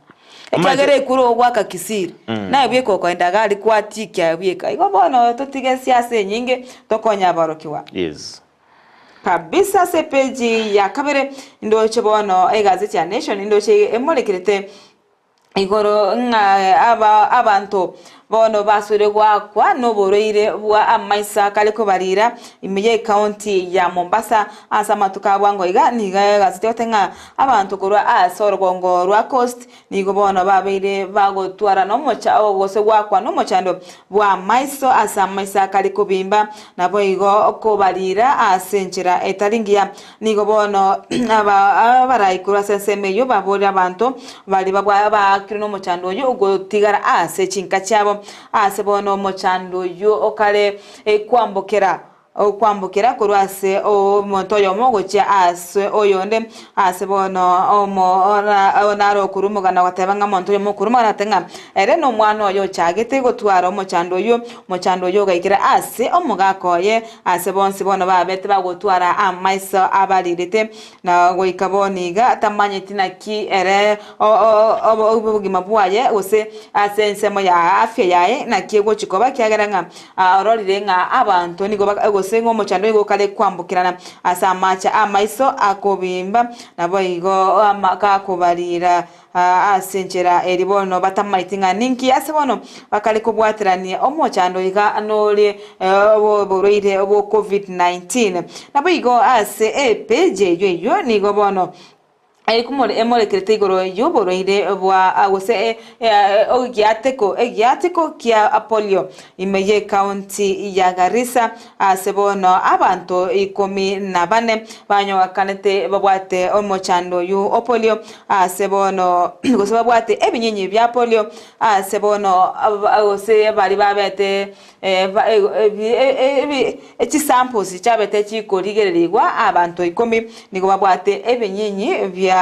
ekagere kuro gwaka Kisii na byeko ko endagali kwatikia byeka igo bono totige siasa nyinge tokonya barokiwa kabisa se page ya kabere ndoche bono egazeti ya Nation ndoche emolekirete igoro abantu bono basure gwakwa noboroire bwa amaisa kaliko barira imiye county ya Mombasa asa matuka bwango iga niga gazete otenga abantu kurwa asoro gongo rwa coast nigo bono babeire bagotwara no mocha ogose gwakwa no mochando bwa maiso asa maisa kaliko bimba nabo igo ko barira asenchira etaringia nigo bono abaraikura sensemeyo babori abantu bali bagwa kirino mochando yo ugotigara asechinka chabo asebono mochando yo okale kwambukira kurwase o montoyo mogocha ase oyonde asebono onaro kurumugana watebanga montoyo mokurumana tenga ere no mwana oyo chagete gotwara mochando yo gaikira ase omugakoye asebonsi bono babete bagotwara amaisa abalirite na goikaboniga tamanyetina ki ere obugima bwaye ose asensemo ya afya yae na kiego chikoba kyageranga ororirenga abantu nigo sengo mochando igo kale kwambukirana asa macha amaiso akobimba nabo igo amaka kubarira asenchera eribono batamaitinga ninki asebono bakale kubwatirania omochando iga anole boroire obo COVID-19 nabo igo ase page yo nigo bono kumore emolekirete igoro yoboroire bwa agose ogiateko kia polio imeye county ya Garissa asebono abantu 14 banyo kanete babwate omochando yu opolio asebono gose babwate ebinyinyi bya polio asebono agose bali babete samples chabete chikorigererigwa abantu 10 nigo babwate ebinyinyi bya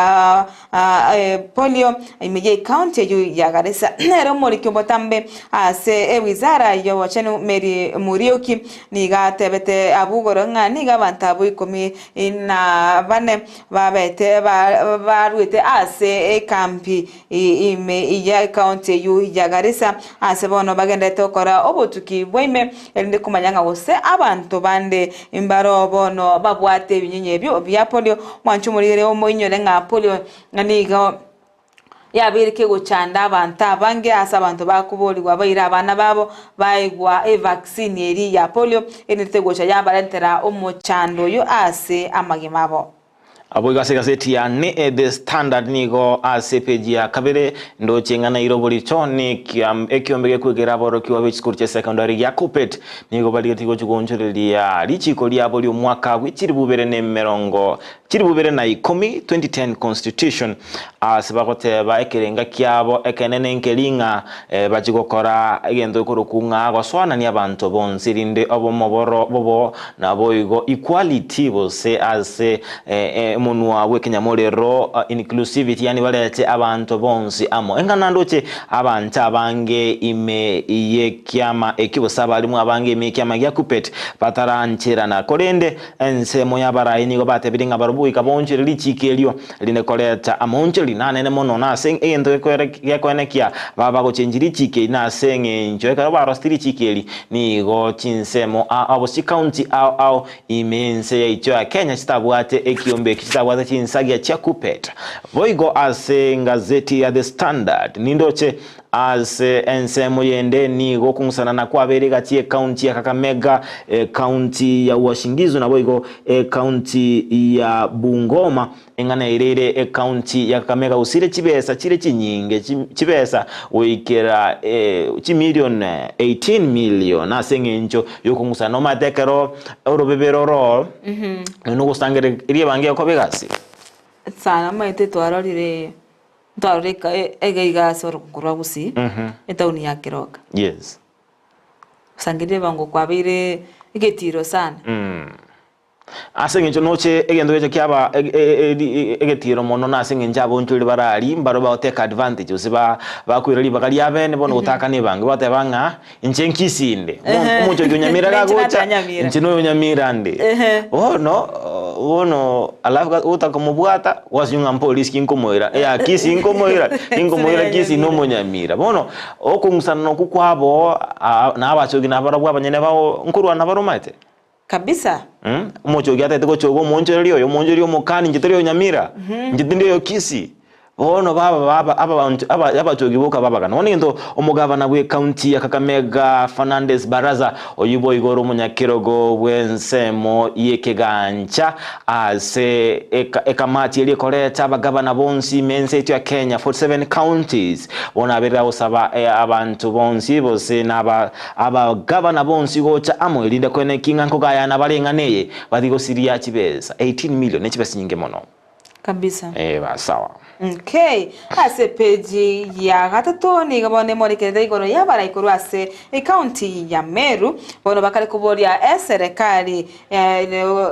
polio imeye county yu ya Garissa ero morikyo botambe ase wizara yo wachenu Mary Murioki niga tebete abugoro nga niga bantabu 14 babete barwete ase kampi ime ya county yu ya Garissa ase bono bagende tokora obotuki bwime elinde kumanyanga gose abantu bande imbaro bono babwate binyinye byo bya polio mwanchumurire omoinyore nga polio niga yabirike guchanda abantu abange asa abantu bakubolirwa bayira abana babo bayigwa vaccine eri ya polio enitegocha yabarentera omochando yo ase amagimabo abo gazeti ya The Standard nigo ase page ya kabere ndo chengana irobori choni ekiombege kwegera boro kiwa which school cha secondary ya Kupet nigo baligetigo chugonchorelia lichiko lya boli mwaka wichiri bubere ne merongo chiri bubere na 2010 constitution asibakote ba ekerenga kyabo ekenene nkelinga bachigokora egendo kurukunga gwaswana ni abantu bonsirinde obo moboro bobo na boigo equality bose ase munwa wekenyamorero inclusivity yani balete abantu bonsi amo engana ndoche abantu abange ime yekyama ekibosaba alimu abange ime kyama ya Kupet pataranchira na korende ensemo yabarayi nigo batebiringa barubu ikabonchira lichikelyo linekoleta amonchiri nane mono na seng endo yakwenekia baba gochenjiri chike na senge njo ka barostiri chikeli nigo chinsemo abo si county au imense ya icho ya Kenya chitabwate ekiombe chitabwate chinsagia cha Kupet voigo ase gazeti ya The Standard nindoche ase ensemo yende nigo kunsana na kwabere gatie county ya Kakamega county ya Washingizo na voigo county ya Bungoma engana irere county ya Kakamega usire chibesa chire chinyinge chibesa oikera million 18 million asengenjo yokungusa no matekero orobeberoro nuko sangere iriye bange ko begasi sana maite twarorire ntareka egeiga soro kurwa Gusii etauni ya Kiroka yes sangire bango kwabire igetiro sana asengenjo noche egendo yecho kyaba egetiro mono na asengenja abontuli barali mbaro baoteka advantage usiba bakwirali bakali abene bono utaka ne bange batebanga inchenkisinde umucho gyonyamira gagocha inchino nyamira ndi ono alafu utakomubwata wasinyunga police kinkomoira ya Kisii inkomoira Kisii no monyamira bono okungusana nokukwabo na abachogi na barabwa banyene bawo nkurwa na baromate kabisa umuchogi ate tiko chogo monjorio mukani njitorio Nyamira njitindio Kisii ono baba chogi boka baba kana oni ndo omugabana bwe county ya Kakamega Fernandez Baraza oyubo igoro munyakirogo bwensemo yekegancha ase ekamati eli koleta abagabana bonsi mense ya Kenya 47 counties bona abera osaba abantu bonsi bose naba abagabana bonsi gocha amo elinda kwene kinga nkogaya nabalenganeye badigo siria chibeza 18 million nechibesa nyinge mono kabisa ba sawa. Okay, ase peji ya gatatu ni gabone morekerere igoro yabara ikuru ase county ya Meru bono bakari kuboria serikali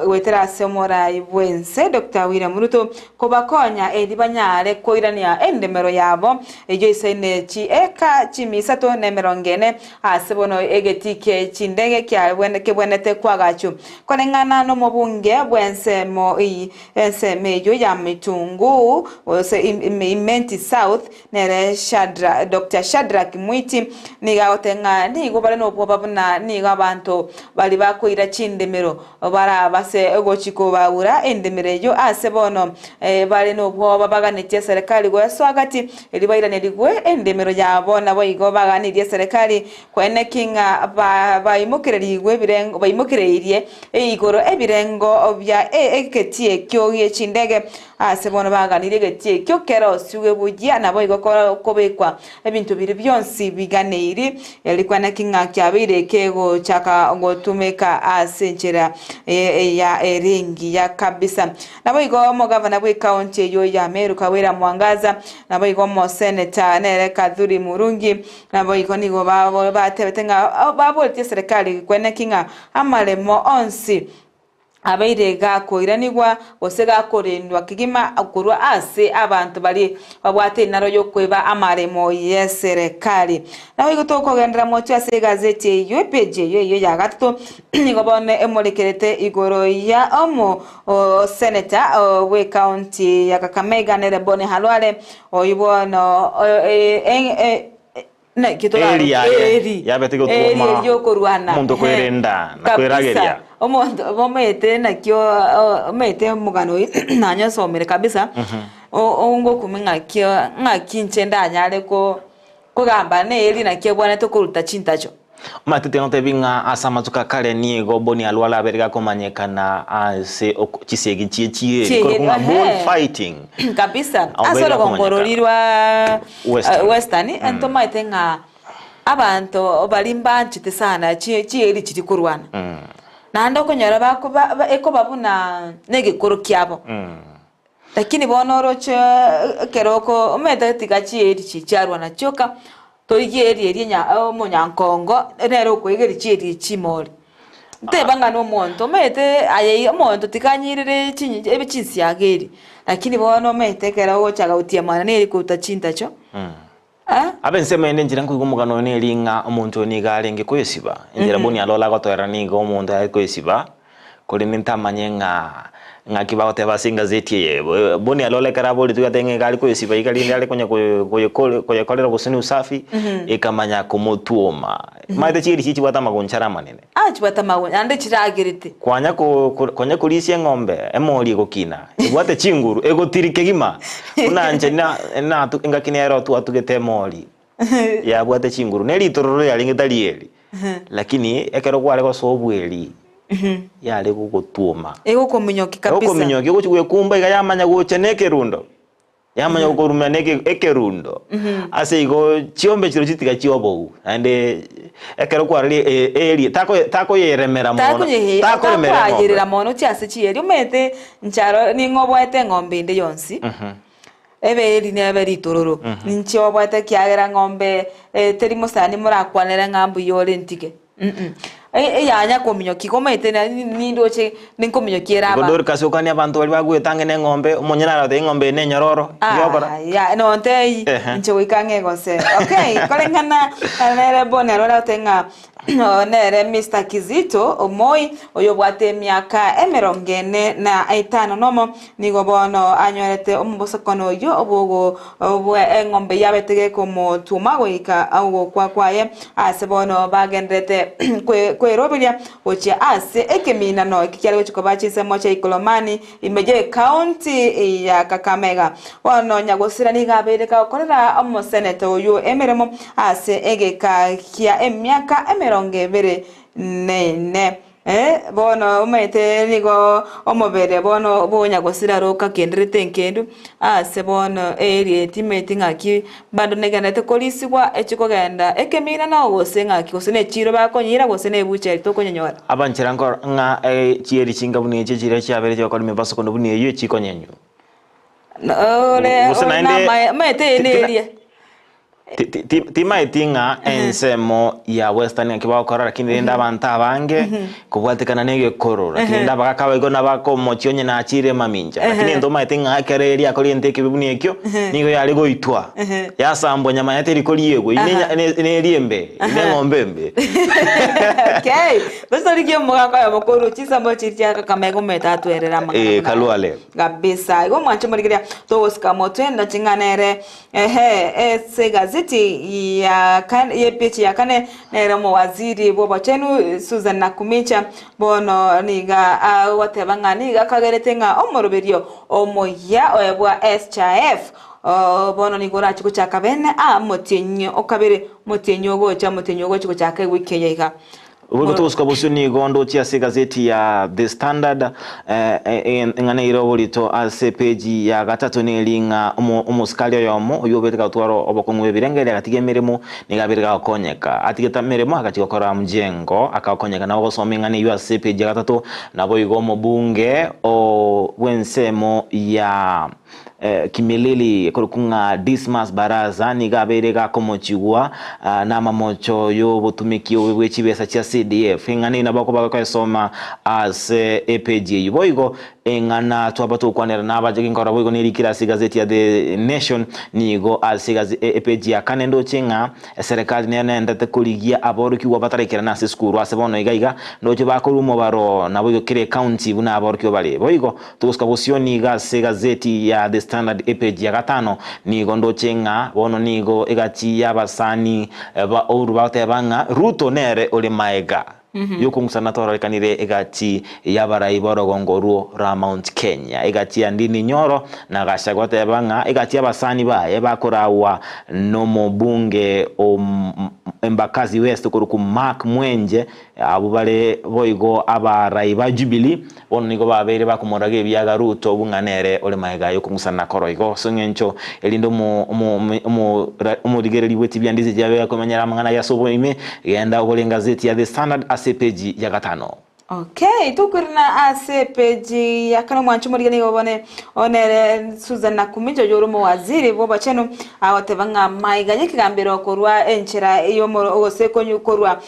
wetera ase mora ibwense Dr. William Ruto kobakonya edibanyare koirania endemero yabo ejo isene chi eka chimisato nemerongene ase bono egetike chindege kya kebwenete kwagachu konengana no mobunge bwense mo ense mejo ya mitungu Imenti South nere Dr. Shadrack Mwiti niga otenga nigo bale no popa na niga bantu bali bakoira chindemero bara base egochiko baura endemere yo ase bono bale no popa baganitie serikali go swagati elibaira neligwe endemero yabo nabo igo baganirie serikali kwene kinga baimukirerigwe birengo baimukiririe igoro ebirengo bya eketie kyogie chindege ase bono baganirie getie kyokero siwe bujia nabo igokora kobekwa ebintu biri byonsi biganeiri yalikuwa na kinga kyabire kego chaka ngotumeka asenjera ya eringi ya kabisa nabo igo mo governor bwe county yo ya Meru Kawera Mwangaza nabo igo mo senator nere Kadhuri Murungi nabo igo nigo babo batebetenga babo serikali kwene kinga amalemo onsi abairega koiranigwa osega korendwa kigima akurwa ase abantu bali babwate naro yokweba amaremo yeserikali nawe gutoko gendera mocho ase gazeti yepeje yo ya gatto ngobone emolekerete igoro ya omo senator we county ya Kakamega nere bone halwale oyibono na kitola eri yabetiko tuma yokorwana muntu kwerenda na kwerageria omuntu bomete nakyo mete mugano nanya somere kabisa ongo kuminga kyo ngakinche ndanyale ko gamba ne eri nakyo bwana to kuruta chintacho matete note binga asama tukakale nigo boni alwala aberga komanyekana ase chisegi chie ko bull fighting kabisa asoro kongororirwa western entoma itenga abantu balimba nchite sana chieri chiti kurwana nando konyara bakuba eko babuna nege koro kyabo lakini bonorocho keroko umeta tigachieri chicharwana choka toyeri nya munyankongo nero kwegeri chieri chimori tebanga no monto mete aye monto tikanyirire chinyi ebichinsi yageri lakini bono mete kera ochaga utiamana neri kutachintacho abensema ene njira nkugumugano ne linga omuntu nigalenge kwesiba njira boni alola gotwera nigo omuntu ari kwesiba kuri nintamanyenga ngakiba te basinga zeti yebo boni alole karaboli tugatenge gali kwesiba ikalinde ale kolera kusini usafi ikamanya kumutuoma maite chiri chichi watama gonchara manene chibata ande chiragirite kwanya kulisia ngombe emoli gokina ibwate chinguru egotirike gima unanje na ngakinero tu atugete moli ya bwate chinguru neli tororo yalingitalieli lakini ekero kwale ko sobweli yale gugutuoma ego kominyoki kabisa ego kominyoki guchwe kumba igayamanya gucheneke rundo yamanya gukurumya neke ekerundo ase igo chiombe chiro chitiga chiobo ande ekero kwari eri tako yeremera mono tako yeremera mono cyase chiyeri umete ncharo ningobwete ngombe inde yonsi ebe eri nebe ritororo nincho bwete kyagera ngombe terimo sani murakwanera ngambu yore ntike yanya kominyoki komete nindoche ninkominyoki eraba DORCAS ukani abantu bali bagwetange ne ngombe umunyana ate ngombe ne nyororo yobora ya no ntei nche wikange gose okay kolengana nere bone rora tenga nere Mr. Kizito Omoi oyo bwate miaka 45 nomo nigo bono anyorete omubosokono yo obogo engombe yabetege como tuma goika ago kwaye ase bono bagendete kwerobilia oche ase ekemina no kikyalo chikoba chise mocha ikolomani imeje county ya Kakamega bono nyagosira ni gabedeka okorera omosenete oyo emeremo ase egeka kia emiaka emerongevere nene bono umete nigo omobere bono bonya gosira roka kendrete nkendu ase bono eri timeti ngaki bando neganete kolisibwa echikogenda ekemina na gose ngaki gose ne chiro bakonyira gose ne buche tokonyonyora abanchira nga chieri chinga buni chira chabere chokora mebaso kono buni eyo chikonyenyu ole na mete enerie tima itinga ensemo ya western akiba okora lakini enda banta bange kubwatikana nege koro lakini enda bakakawa igona bako mochionye na achire maminja lakini ndo maitinga akereri akori nteke bibuni ekyo nigo yali goitwa ya sambo nyama yate rikori yego ine riembe ine ngombembe okay basta likyo mugaka ya bokoro chisambo chitia Kakamega metatu erera mangana kaluale kabisa igo mwancho murigiria to oskamo twenda chinganere segazi ya pechi ya kane nere mo waziri bobo chenu Susan Nakumicha bono niga watebanga niga kagerete nga omoroberio omoya oyebwa SHF bono nigora chiko chakabene motenyo okabere motenyo go chiko chake wiki yega Ugo tuska bosuni gondo tia se gazeti ya The Standard ngane iro lito ase page ya gatatu nelinga umuskali yomo yobeteka twaro obokonwe birengere gatigemeremo nigabirga okonyeka atigetammeremo akachikokora mjengo akakonyeka na ogosoma ngane yo ase page ya gatatu nabo igomo bunge o wensemo ya Kimilili kurukunga Dismas Baraza nigaberega komochigwa na mamocho yo butumiki obwechibesa cha CDF ngane nabako bakasoma as EPG yuboigo engana twabatu kwanera nabaje ngora boigo nirikira gazeti ya The Nation nigo as EPG ya kanendo chenga serikali nenda tekoligia aboruki wabatarekera na skuru asebono igaiga ndoje bakorumo baro naboigo kire county buna aboruki bale boigo tuska bosioni gazeti ya The Standard EPG ya gatano nigo ndochenga bono nigo egati yabasani ba oru batebanga Ruto nere ole maega yuko ngusanatora kanire egati yabarai borogongoruo ra Mount Kenya egati andini nyoro na gashagwa tebanga egati yabasani baye bakorawa no mobunge Embakazi West kuruku Mark Mwenje abubale boigo abarai ba Jubilee bono nigo babere bakumorage byaga Ruto bunganere ole maega yuko ngusana koroigo songencho elindo mu digereri weti byandize jabe akomanyara mangana yasobo ime genda ogolenga gazeti ya The Standard ACPG ya gatano. Okay, tukurina ACPG ya kano mwanchu murigani wabone onere Susan Nakumicha yoromo waziri boba chenu awatebanga maiga nyikigambiro korwa enchera iyo oseko nyukorwa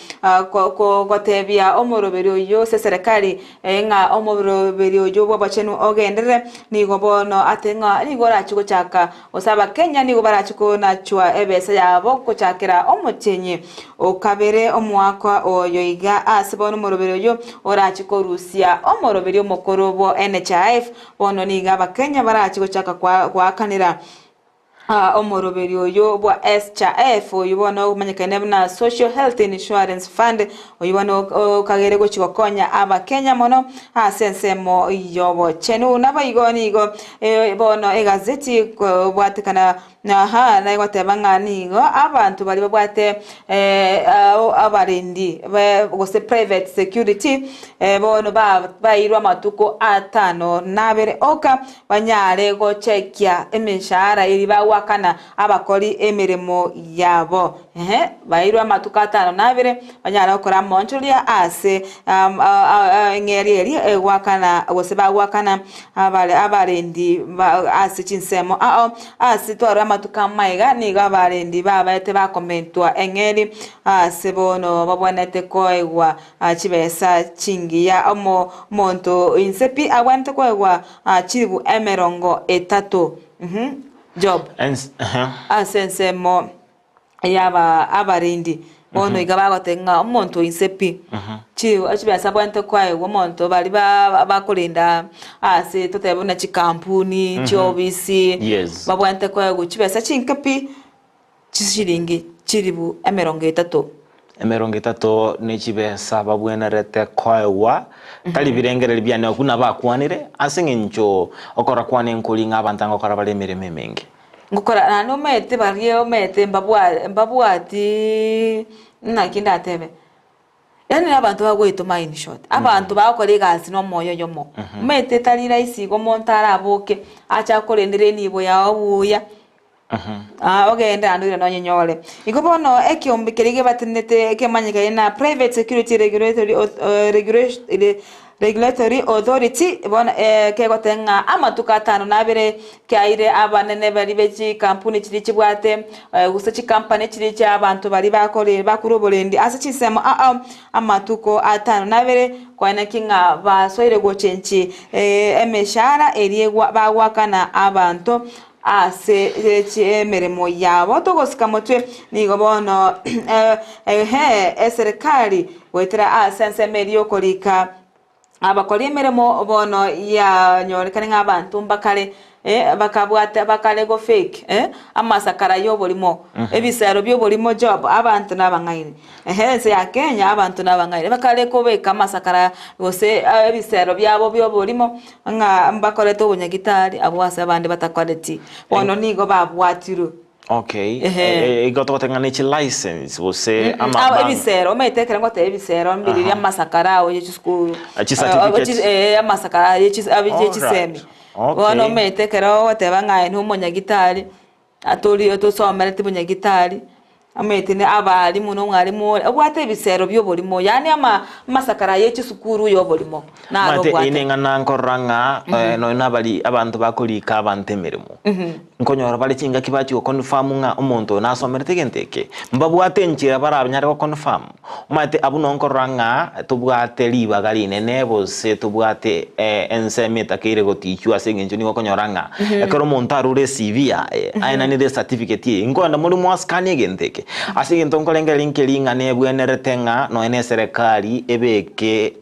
kotebia omoroberio yo serikali nga omoroberio yo boba chenu ogendere nigo bono atenga nigo rachiko chaka osaba Kenya nigo barachiko nachwa ebesa yabo kochakira omochenye okabere omwakwa oyoiga asibono omoroberio yo orachiko Rusia omoroberio mokorobo NHIF bono niga bakenya barachiko chaka kwa kanira omoroberio yo bwa SHF oyibona umanyekane na Social Health Insurance Fund oyibona kagere go chikokonya abakenya mono asensemo yobo chenu nabayigoni go bono egazeti bwatikana na igotebanga nigo abantu bali babwate abarendi gose private security bono bayirwa matuko 5 nabere oka banyare go chekia emishara iri wakana abakori emirimo yabo bayirwa matuko 5 nabere banyara okora moncholia ase ngeri wakana gose wakana abarendi ase chinsemo ase twara matuka maiga niga barendi babaete bakomentwa engeri sebono babonete koegwa chibesa chingiya omo monto insepi awante koegwa chibu emerongo 3 job asensemo yaba abarendi bono iga bagotenga omonto insepi chiu achibesa bwente kwae omonto bali bakulinda ase totebona chikampuni chiobisi babwente kwae guchibesa chinkapi chishiringi chiribu 30 30 ni chibesa babwenerete kwaewa tali birengere byane okuna bakwanire asingincho okora kwane nkulinga abantanga okora bali mirime mingi ngukora nano mete barie mete mbabwati nakinda tebe yani abantu bagwito mind shot abantu bakora igasi no moyo yomo mete talira isigo montara aboke acha korendere nibo yabuya ogenda andure no nyonyole ikobono ekiombikirige batinete ekemanyika na private security regulatory authority bona kegotenga amatuka 5 nabere kaire abanene bari beji kampuni chiri chibwate gusachi company chiri cha abantu bari bakore bakurobolendi asachisemo amatuko 5 nabere kwana kinga basoire gochenchi emeshara eriegwa bagwakana abantu ase emeremo yabo togosika motwe nigo bono serikali wetera asense medio kolika abakora emeremo bono ya nyorekane nk'abantu mbakare bakabwata bakalego fake amasakara yo bolimo ebisero byo bolimo job abantu nabangaire se ya Kenya abantu nabangaire bakaleko beka amasakara gose ebisero byabo byo bolimo nga mbakore to bunyagitari abwase abandi batakwality bono nigo babwatiru igoto tengane chi license wose ama ebisero metekera ngo te ebisero mbiri ya masakara o yechiskuru certificate amasakara yechisemi bono metekera wateba ngai n'umunyagitari atori otosomera tibunyagitari ametene abali muno mwarimu obwate ebisero byo bolimo yani amasakara yechisukuru yo bolimo na bwate inenga nankoranga no nabali abantu bakolika abantemeremo nkonyora bali chinga kibachi confirm nga umuntu nasomera tegenteke mbabwate nchira barabanyare ko confirm mate abuno nkoranga tubwate liba gali nene bose tubwate ensemeta kire gotichu asengenjo ni konyoranga ekero umuntu arure CV aina ni certificate ngonda muri mu scan egenteke asige ntonkolenge linkelinga ne bweneretenga no ene serikali ebeke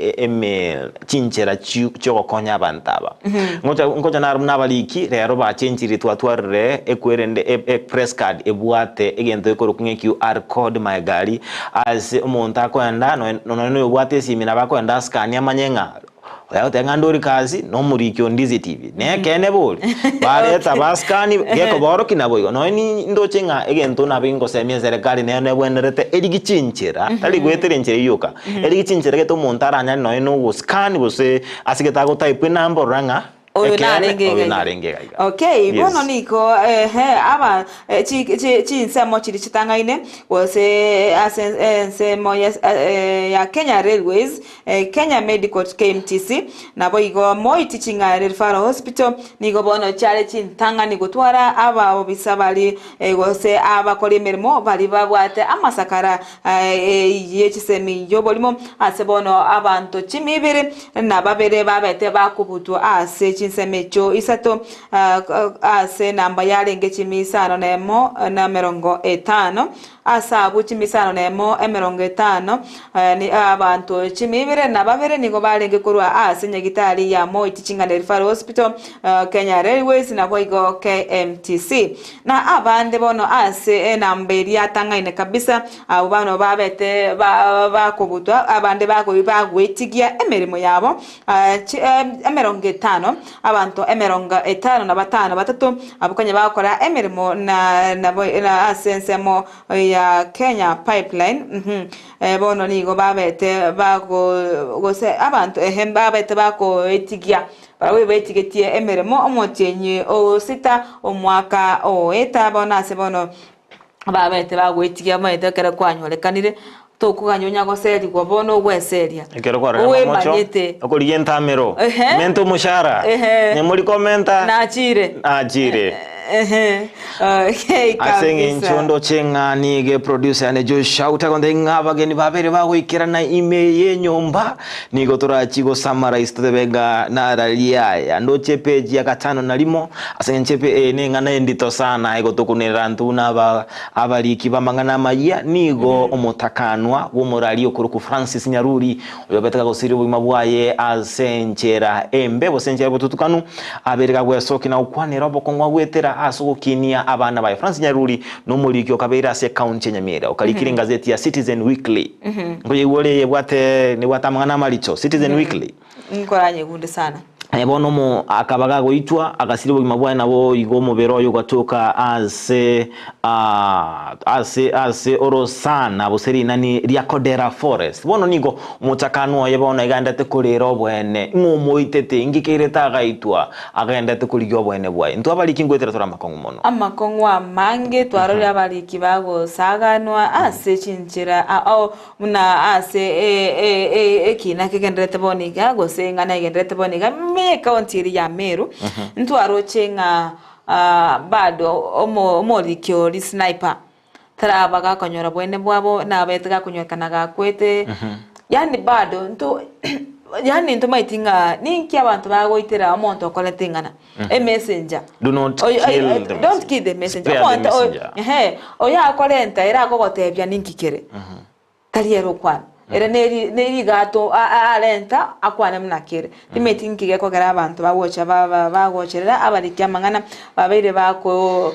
chinchera cyo konya bantaba ngoja nabaliki rero bachenjiri twatwarire ekwerende press card ebwate egento ekoro kunge QR code magari as umuntu akwenda no ebwate simina bakwenda scan yamanyenga oya ndori kazi no murikyo Ndizi TV ne kene boli bareta baskani geko boro kinabo no ni ndochenga egento nabingo semye serikali ne bwenerete erigichinchira tali gweterenche yoka erigichinchira geto montaranya no guscan bose asigeta go type number ranga okay bono niko aba chinsemo chiri chitangaine wose asensemo ya Kenya Railways Kenya Medical KMTC nabo igo moi teaching referral hospital nigo bono chale chintanga nigo twara aba obisabali wose aba kolemermo bali babwate amasakara yechisemi yobolimo asebono abantu chimibere nababere babete bakubutu ase chinsemecho isato ase namba yarenge chimisano nemo na 50 asabu chimisano nemo 50 ni abantu chimibere nababere nigo barenge kurwa ase nyagitari ya Moi Teaching and Referral Hospital Kenya Railways na boigo KMTC na abande bono ase namberi atangaine kabisa abo bano babete bakubutwa abande bagwetigia emerimo yabo 50 abantu 50 na batano batatu abukanye bakora emerimo na asensemo ya Kenya Pipeline bono nigo babete gose abantu babete bako etigia barawe betigetie emerimo omotenye o sita omwaka o eta bona se bono babete bagwetigia maete kera kwanyolekanire tokuganyonya goseri kwa bono gweseria ekero kwa mocho okolienta mero mento mushara ne muri komenta na chire Okay, asenge nchondo chenga nige producer ne jo shout akonde ngaba geni babere bagwikira na email yenyomba nigo turachigo summarize tebega na ralia ndo chepeji ya katano nalimo asenge chepe ne ngana endito sana ego tukunera ntuna abaliki bamangana maya nigo omotakanwa wo morali okuru ku Francis Nyaruri oyobetaka gusiri bwima bwaye asenchera embe bosenchera botutukanu abereka gwesoki na ukwanira bokongwa gwetera asugukinia abana ba Francis Nyaruri no muliki okabeira se county ya Nyamira okalikira gazeti ya Citizen Weekly ngoye wole yebwate ni watamangana malicho Citizen Weekly nkoranye gunde sana bono mo akabaga goitwa agasiri bwima bwaye nabo igomo beroyo gatoka ase orosana buseri nani riakodera forest bono nigo mutakano yebona iganda te kurero bwene ngomoitete ingikireta gaitwa agenda te kuligyo bwene bwaye ntwa baliki ngwetera tora makongo mono amakongo amange twarori abaliki bago saganwa ase chinchira au muna ase ekina kegenderete boniga go sengana igenderete boniga county ya Meru ntwaro chenga bado omolikyo li sniper tarabaga konyora bwene bwabo na betega konyorkanaga kwete yani bado yani maitinga ninki abantu bagoitera omonto okoletingana messenger don't kill the messenger oya akolenta era agogotebya ninkikere tariero kwana era neri gato alenta akwana mnakire timetingi geko gara abantu bawocha bagocherera abariki amangana babere bako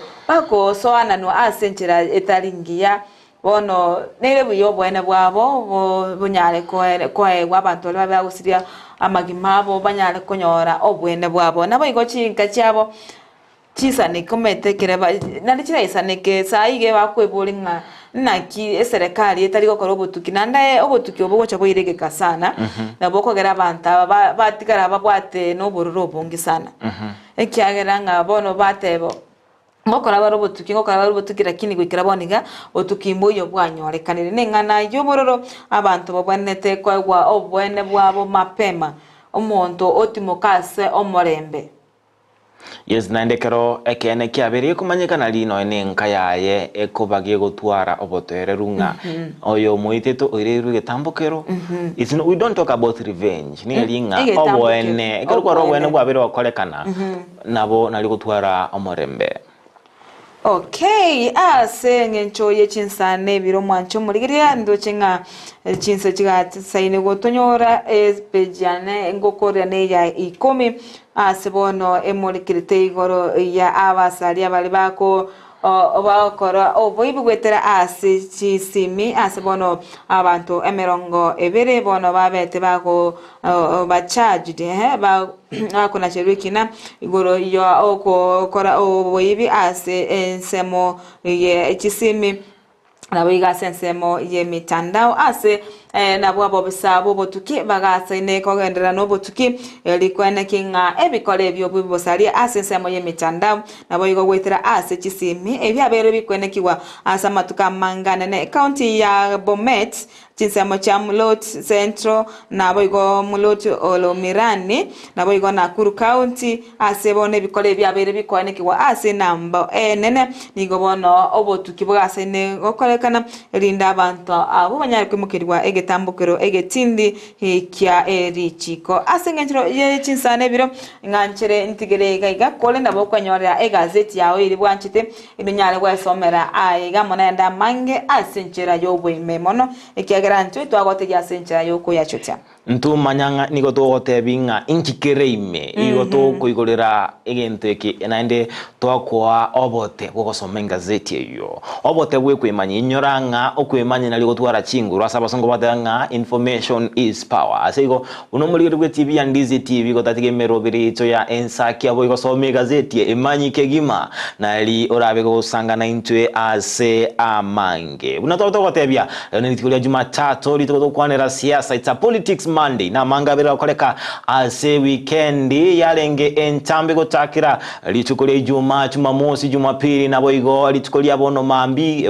soana no asenchera etaringia bono nere buyo bwene bwabo bunyare koe wabantu babagusiria amagimabo banyare konyora obwene bwabo nabo igochinka cyabo chisane komete kireba nalichira isaneke saige bakwebulinga naki serikali etari gukora obutuki nanda obutuki obugocha bwiregeka sana nabo kogera abantu batigara babwate no bururo bungi sana ekyagera nga bono batebo mokora barobotuki ngokora barobotuki lakini gwikira boniga otukimbo yo bwanyorekanire nengana yo bururo abantu babwanete kwa obwene bwabo mapema omonto otimokase omorembe. Yes, nandekero ekene kiabere kumanyekana lino enenka yaye ekobagie gutwara obotererunga oyo moiteto oireru getambokero. It's no, we don't talk about revenge ni linga obwene ekero kwa obwene bwabere bakolekana nabo nali gutwara omorembe. Okay, ngencho ye chinsane biro mwancho murigiria ndochenga chinse chigati saine gotonyora espejane ngokore ne ya 10 asebono emurikirite igoro ya abasari abali bako obakora oboibu gwetera ase chisimi asebono abantu emerongo ebere bono babete bako bacharged ba akona cherukina igoro yo okora oboibi ase ensemo ye chisimi nabo igasensemo ye mitandao ase nabo abobisabo botuki bagasaine kogendera no botuki likwene kinga ebikole byo bibosari ase nsemo ye mitandao nabo igogwetera ase chisimi ebyabere bikwene kiwa asa matuka mangana ne county ya Bomet chinsemo cha Mulot Central nabo igo Mulot Olomirani nabo igo Nakuru County ase bone bikole byabere bikwene kiwa ase nambo nene nigo bono obotuki bagasaine gokolekana rinda abantu abo banyari kwimukirwa tambukero egetindi kya erichiko asengenjiro ye chinsane biro nganchere ntigere gaiga kole ndabo kwanyora egazeti yawe iri bwanchite ibinyare gwesomera aiga monenda mange asenchera yobwe mono ekyagera ntwe twagote ya senchera yoko yachutia ntu manyanga nigo togotebinga inkikereime igo tokuigorera egento eki naende twakwa obote gogosoma gazeti eyo obote bwekwimanya inyoranga okwimanya nali gotwara chinguru asaba songo batanga information is power asego uno muri rwe TV ya Ndizi TV gotatige biricho ya ENSAKIA boy gosoma gazeti emanyi kegima nali orabe gosanga na intwe ase amange unatotogotebya ni tikulia Jumatatu Jumatatu lituko kwanera siasa. It's a politics Monday na mangabira koleka ase weekend yalenge entambe gotakira litukolie Ijumaa, Jumamosi, Jumapili na boigo litukolia bono mambi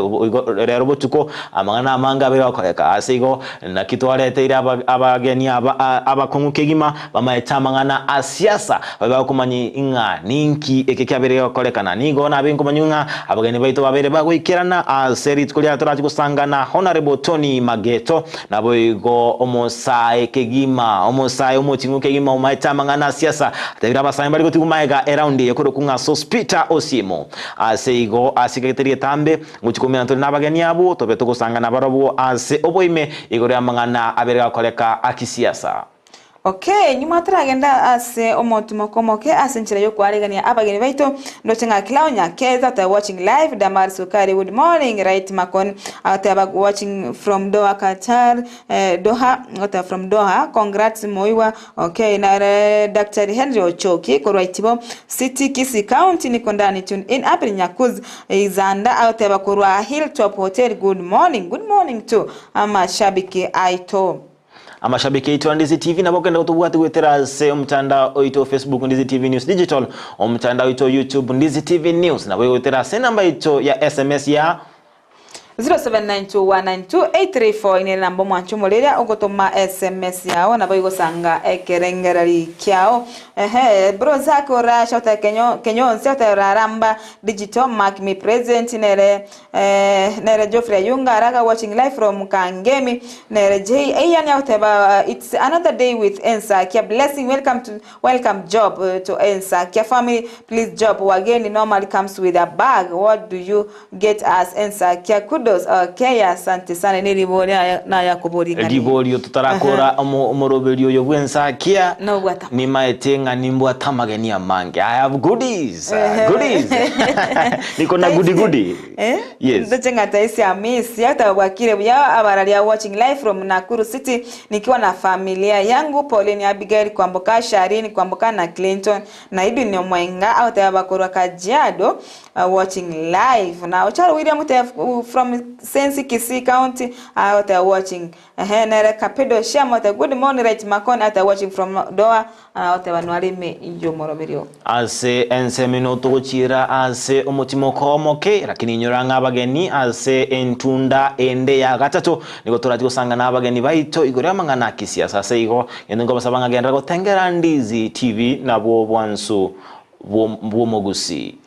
rero botuko amangana mangabira koleka ase igo na kitwalete abageni abakungu KEMUMA bamaetamangana asiasa babakumanyi inga ninki ekekyabere kolekana nigo na binkumanyunga abageni baito babere bagwikirana aseri tukolia turati kusangana Honorable Tony Mageto na boigo omosae KEMUMA omosae omotingu KEMUMA umaetamangana asiasa tebira basanye bali gotukumaega around yakoro kunga Sospita Osimo aseigo asiketeri tambe nguchikomena ntoli nabageni abo tobe tukusangana barobo ase oboime igore amangana abere koleka akisiasa. Okay, nyuma turagenda ase omotumo komoke asenchira yo kwaregania abageni baito ndocenga Claudia Keza ta watching live Damar Sukari good morning right Makon ata watching from Doha Qatar Doha ata from Doha congrats Moiwa. Okay, na Dr. Henry Ochoki korwaitibo City Kisii County niko ndani tune in April Nyakuz izanda ata bakorwa Hilltop Hotel good morning to amashabiki aito amashabiki yetu Ndizi TV na bokenda kutubuati kwetera se mtandao oito Facebook Ndizi TV News Digital mtandao oito YouTube Ndizi TV News na kwetera se namba ito ya SMS ya 0792192834 ine namba mwanchomoleria ogotoma SMS yao na boigo sanga ekerengerari kyao bro zako ra shota kenyo seta raramba digital mark me present nere Geoffrey Yunga raga watching live from Kangemi nere J Ayan yauteba it's another day with ENSAKIA blessing welcome job to ENSAKIA family please job again normally comes with a bag what do you get as ENSAKIA okay, asante sana ni ribori na yakobori ngani ribori tutarakora omoroberio yo ENSAKIA no gwata ni maetenga nimbo atamageni ya mange I have goodies niko na goodie yes ndocenga taisi amisi hata wakire bya abaralia watching live from Nakuru City nikiwa na familia yangu Pauline Abigail kwamboka Sharini kwamboka na Clinton na ibi ni mwenga au tabakorwa Kajiado watching live na Ocharo William from Sensi Kisii County out watching nere Kapedo Shamo good morning right Makon out watching from Doha out wanwalime injo moroberio ase ensemino tochira ase omotimo komoke lakini nyoranga abageni ase entunda ende ya gatatu niko turati kusangana abageni baito igore amangana kisiasa ase igo yengo basabanga gendera gotengera Ndizi TV na bwo bwansu bwo Gusii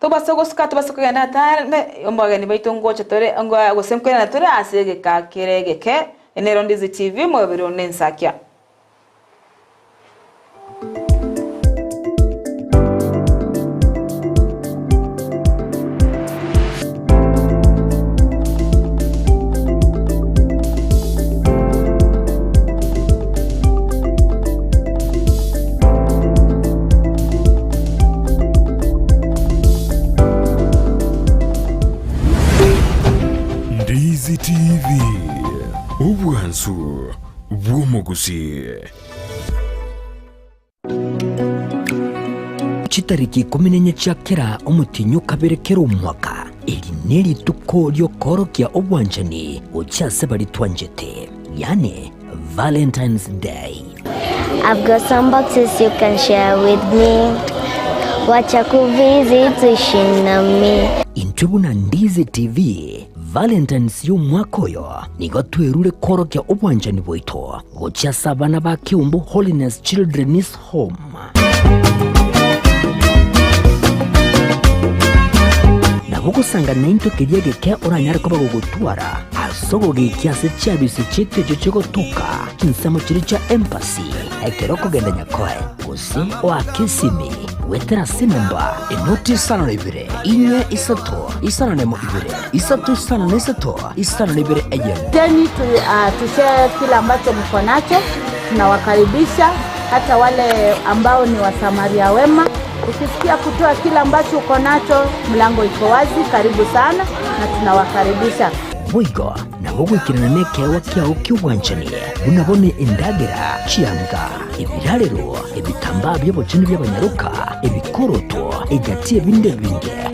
tubasoko gana tare ombagani baito ngocha tore ngo gosemkwena na tore asege ka kiregeke enero Ndizi TV mo biro ENSAKIA Ndizi TV ubwansu bwo Gusii. Chitariki 14 cyakera umutinyu kaberekera umwaka iri neri tuko lyo korokia obwanjani ucyase bari twanjete yani Valentine's Day. I've got some boxes you can share with me. Wacha kuvisit ushinami. Intubu na Ndizi TV Valentine's y'umwakoyo nigo twerure korokia obwanjani bwito gucyasa abana ba Kiumbu Holiness Children's Home. Nabugusanga nainto kiriegeke oranyari ko bagugutwara asogo gikyase cyabise cyitejo cyo gutuka kinsamo kiri cha embassy ekero kugenda nyakoe gusi wa Kisii wetera sinemba inoti sana libere inye isato isana nemo ibere isato sana nesato isana libere ejen teni tushare kila ambacho mko nacho tunawakaribisha hata wale ambao ni wasamaria wema. Ukisikia kutoa kila ambacho uko nacho mlango iko wazi, karibu sana na tunawakaribisha. Boigo na bugwikirana nekewa kyao ky'ubwanjani unabone indagera cyanga ibirarero ibitamba by'abocini by'abanyaruka ibikoroto igatiye binde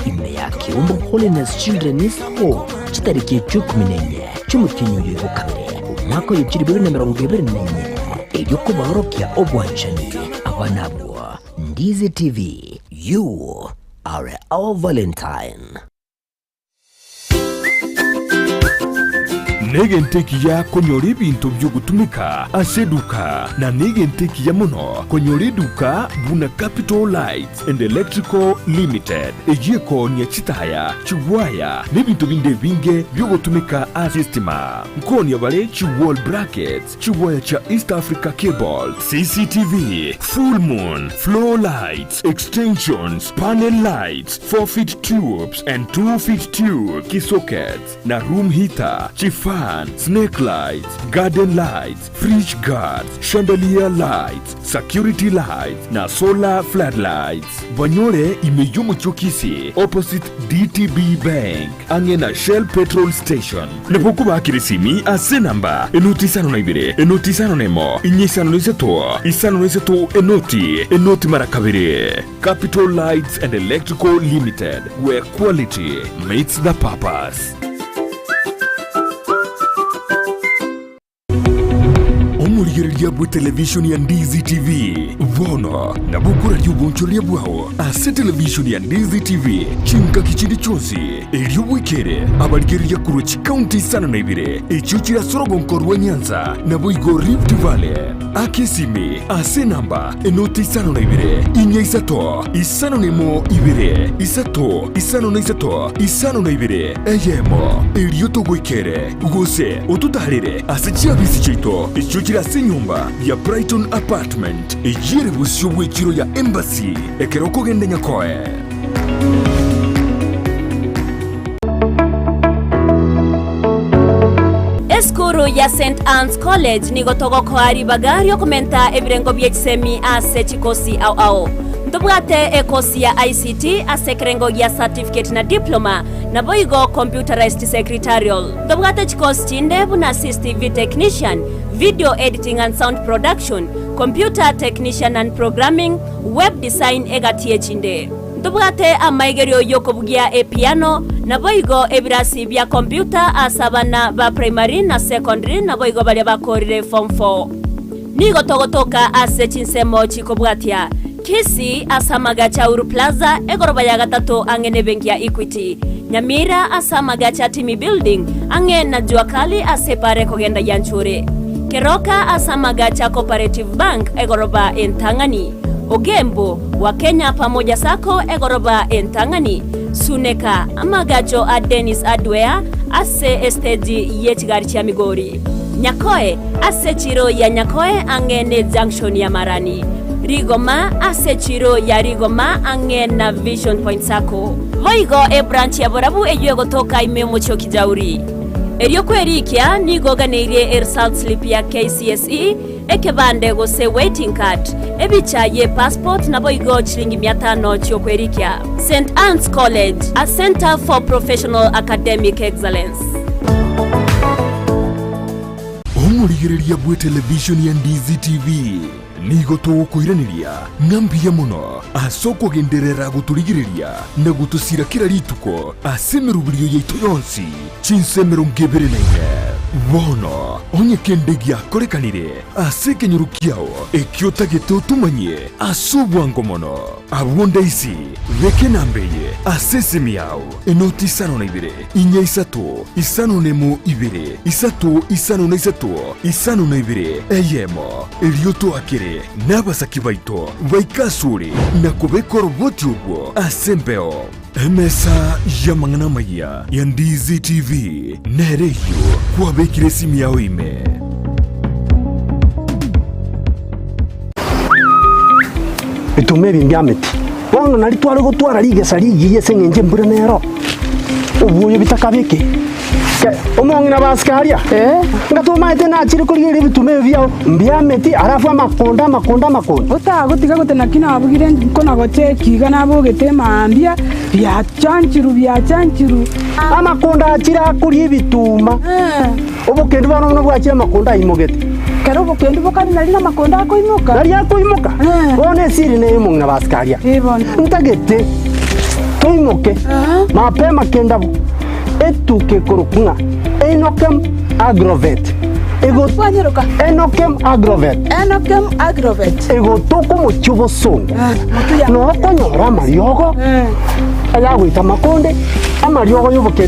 ime ya Kiumbu Holiness Children's Home kitariki 14 cy'umutinyu y'ubukabire mwaka y'ukiri 2024 iryo kubahorokia obwanjani abanabwo. Ndizi TV, you are our Valentine. Negentekia konyora ibintu byo gutumika aseduka na negentekia muno konyora duka buna Capital Lights and Electrical Limited ejeko nya chitaya chiwaya n'ibintu binde binge byo gutumika asistima nkoni abale chiwall brackets chiwaya cha East Africa Cable, CCTV, full moon, floor lights, extensions, panel lights, 4-feet tubes and 2-feet tube key sockets na room heater, chifa, snake lights, garden lights, fridge guards, chandelier lights, security lights na solar floodlights. Banyore imeyomo chokisi opposite DTB Bank angena Shell petrol station. Napoku bakirisimi ase namba enotisano na ibire enotisano nemo inyesano niseto enoti marakabire. Capital Lights and Electrical Limited, where quality meets the purpose. Omurigereria bwa television ya Ndizi TV bono na bukura ry'ubunchoria bwaho ase television ya Ndizi TV chinka kichindi chonsi elyo wikere abarigereria kurochi county sana na ibire echo kirasorogo nkorwa Nyanza na boigo Rift Valley akesimi ase namba enoti sana na ibire inya isano nemo ibire isano na ibire eyemo elyo togwikere gose otutarire ase chiabisi chito echo kirase nyumba ya Brighton Apartment ejire busyo bw'ekiro ya Embassy ekeroko gende nyakoe. Eskuru ya St. Anne's College nigotogo kwari bagario komenta ebirengo by'ekisemi ase chikosi au ndobwate ekosi ya ICT ase kerengo ya certificate na diploma na boigo computerized secretarial ndobwate chikosi chinde buna CCTV technician, video editing and sound production, computer technician and programming, web design egatie chinde ndobwate amaigerio yokobugia piano na boigo ebirasi bya computer asabana ba primary na secondary na boigo bali bakorire form 4 nigo togotoka ase chinsemo chikobwatia Kisii asamaga cha Uru Plaza egoroba ya gatatu angene benki ya Equity. Nyamira asamaga cha Timi Building ange na juakali asepare kogenda yanchure. Keroka asamaga cha Cooperative Bank egoroba entangani. Ogembo wa Kenya pamoja sako egoroba entangani. Suneka amagacho a Dennis Adwea ase estedi yechigari cha Migori. Nyakoe ase chiro ya Nyakoe angene junction ya Marani. Rigoma ase chiro ya Rigoma ange na Vision Point sako. Voigo e branch ya Borabu ejuwe gotoka imemo choki jauri. Eryo kwerikia ni goganeirie result slip ya KCSE ekebande gose waiting card. Ebicha ye passport na boigo chilingi 500 chio kwerikia. St. Anne's College, a center for professional academic excellence. Omurigereria bwa television ya Ndizi TV nigo tugukwiraniria ngambia muno asoko genderera guturigireria na gutusira kira rituko asemerubirio yeito yonsi chinsemero ngeberenene bono onye kendegia korekanire asekenyurukiao ekiotagete utumanye asubwango mono abonda isi reke nambeye asesemiao enoti isano na ibire inya isano nemo ibire isano na ibire eyemo elioto akire n'abasaki baito baikasure nakubekora roboti ubwo asembeo emesa yamangana maya ya Ndizi TV nereyo kwabekire simu yawe ime bitume bimbyameti bono nari twari gutwara rigesa rigiye sengenje mbura nero ubuye bitakabike omongina baskaria ngatuma ite na chiri kuri bitume byao mbyameti arafu amakonda utagotiga gutena kina abugire kona goche kiga nabo getema ambia bya chanchiru amakonda achira kuri bituma obukende bano no bwachira amakonda imogete karo bukende bukari nari na makonda akoimuka bone siri ne mongina baskaria ntagete toimoke mapema kenda etuke korukunga enokam agrovet ego wanyeruka enokem agrovet ego toko mochubo songo no konyora mariogo aya gwita makonde amariogo yoboke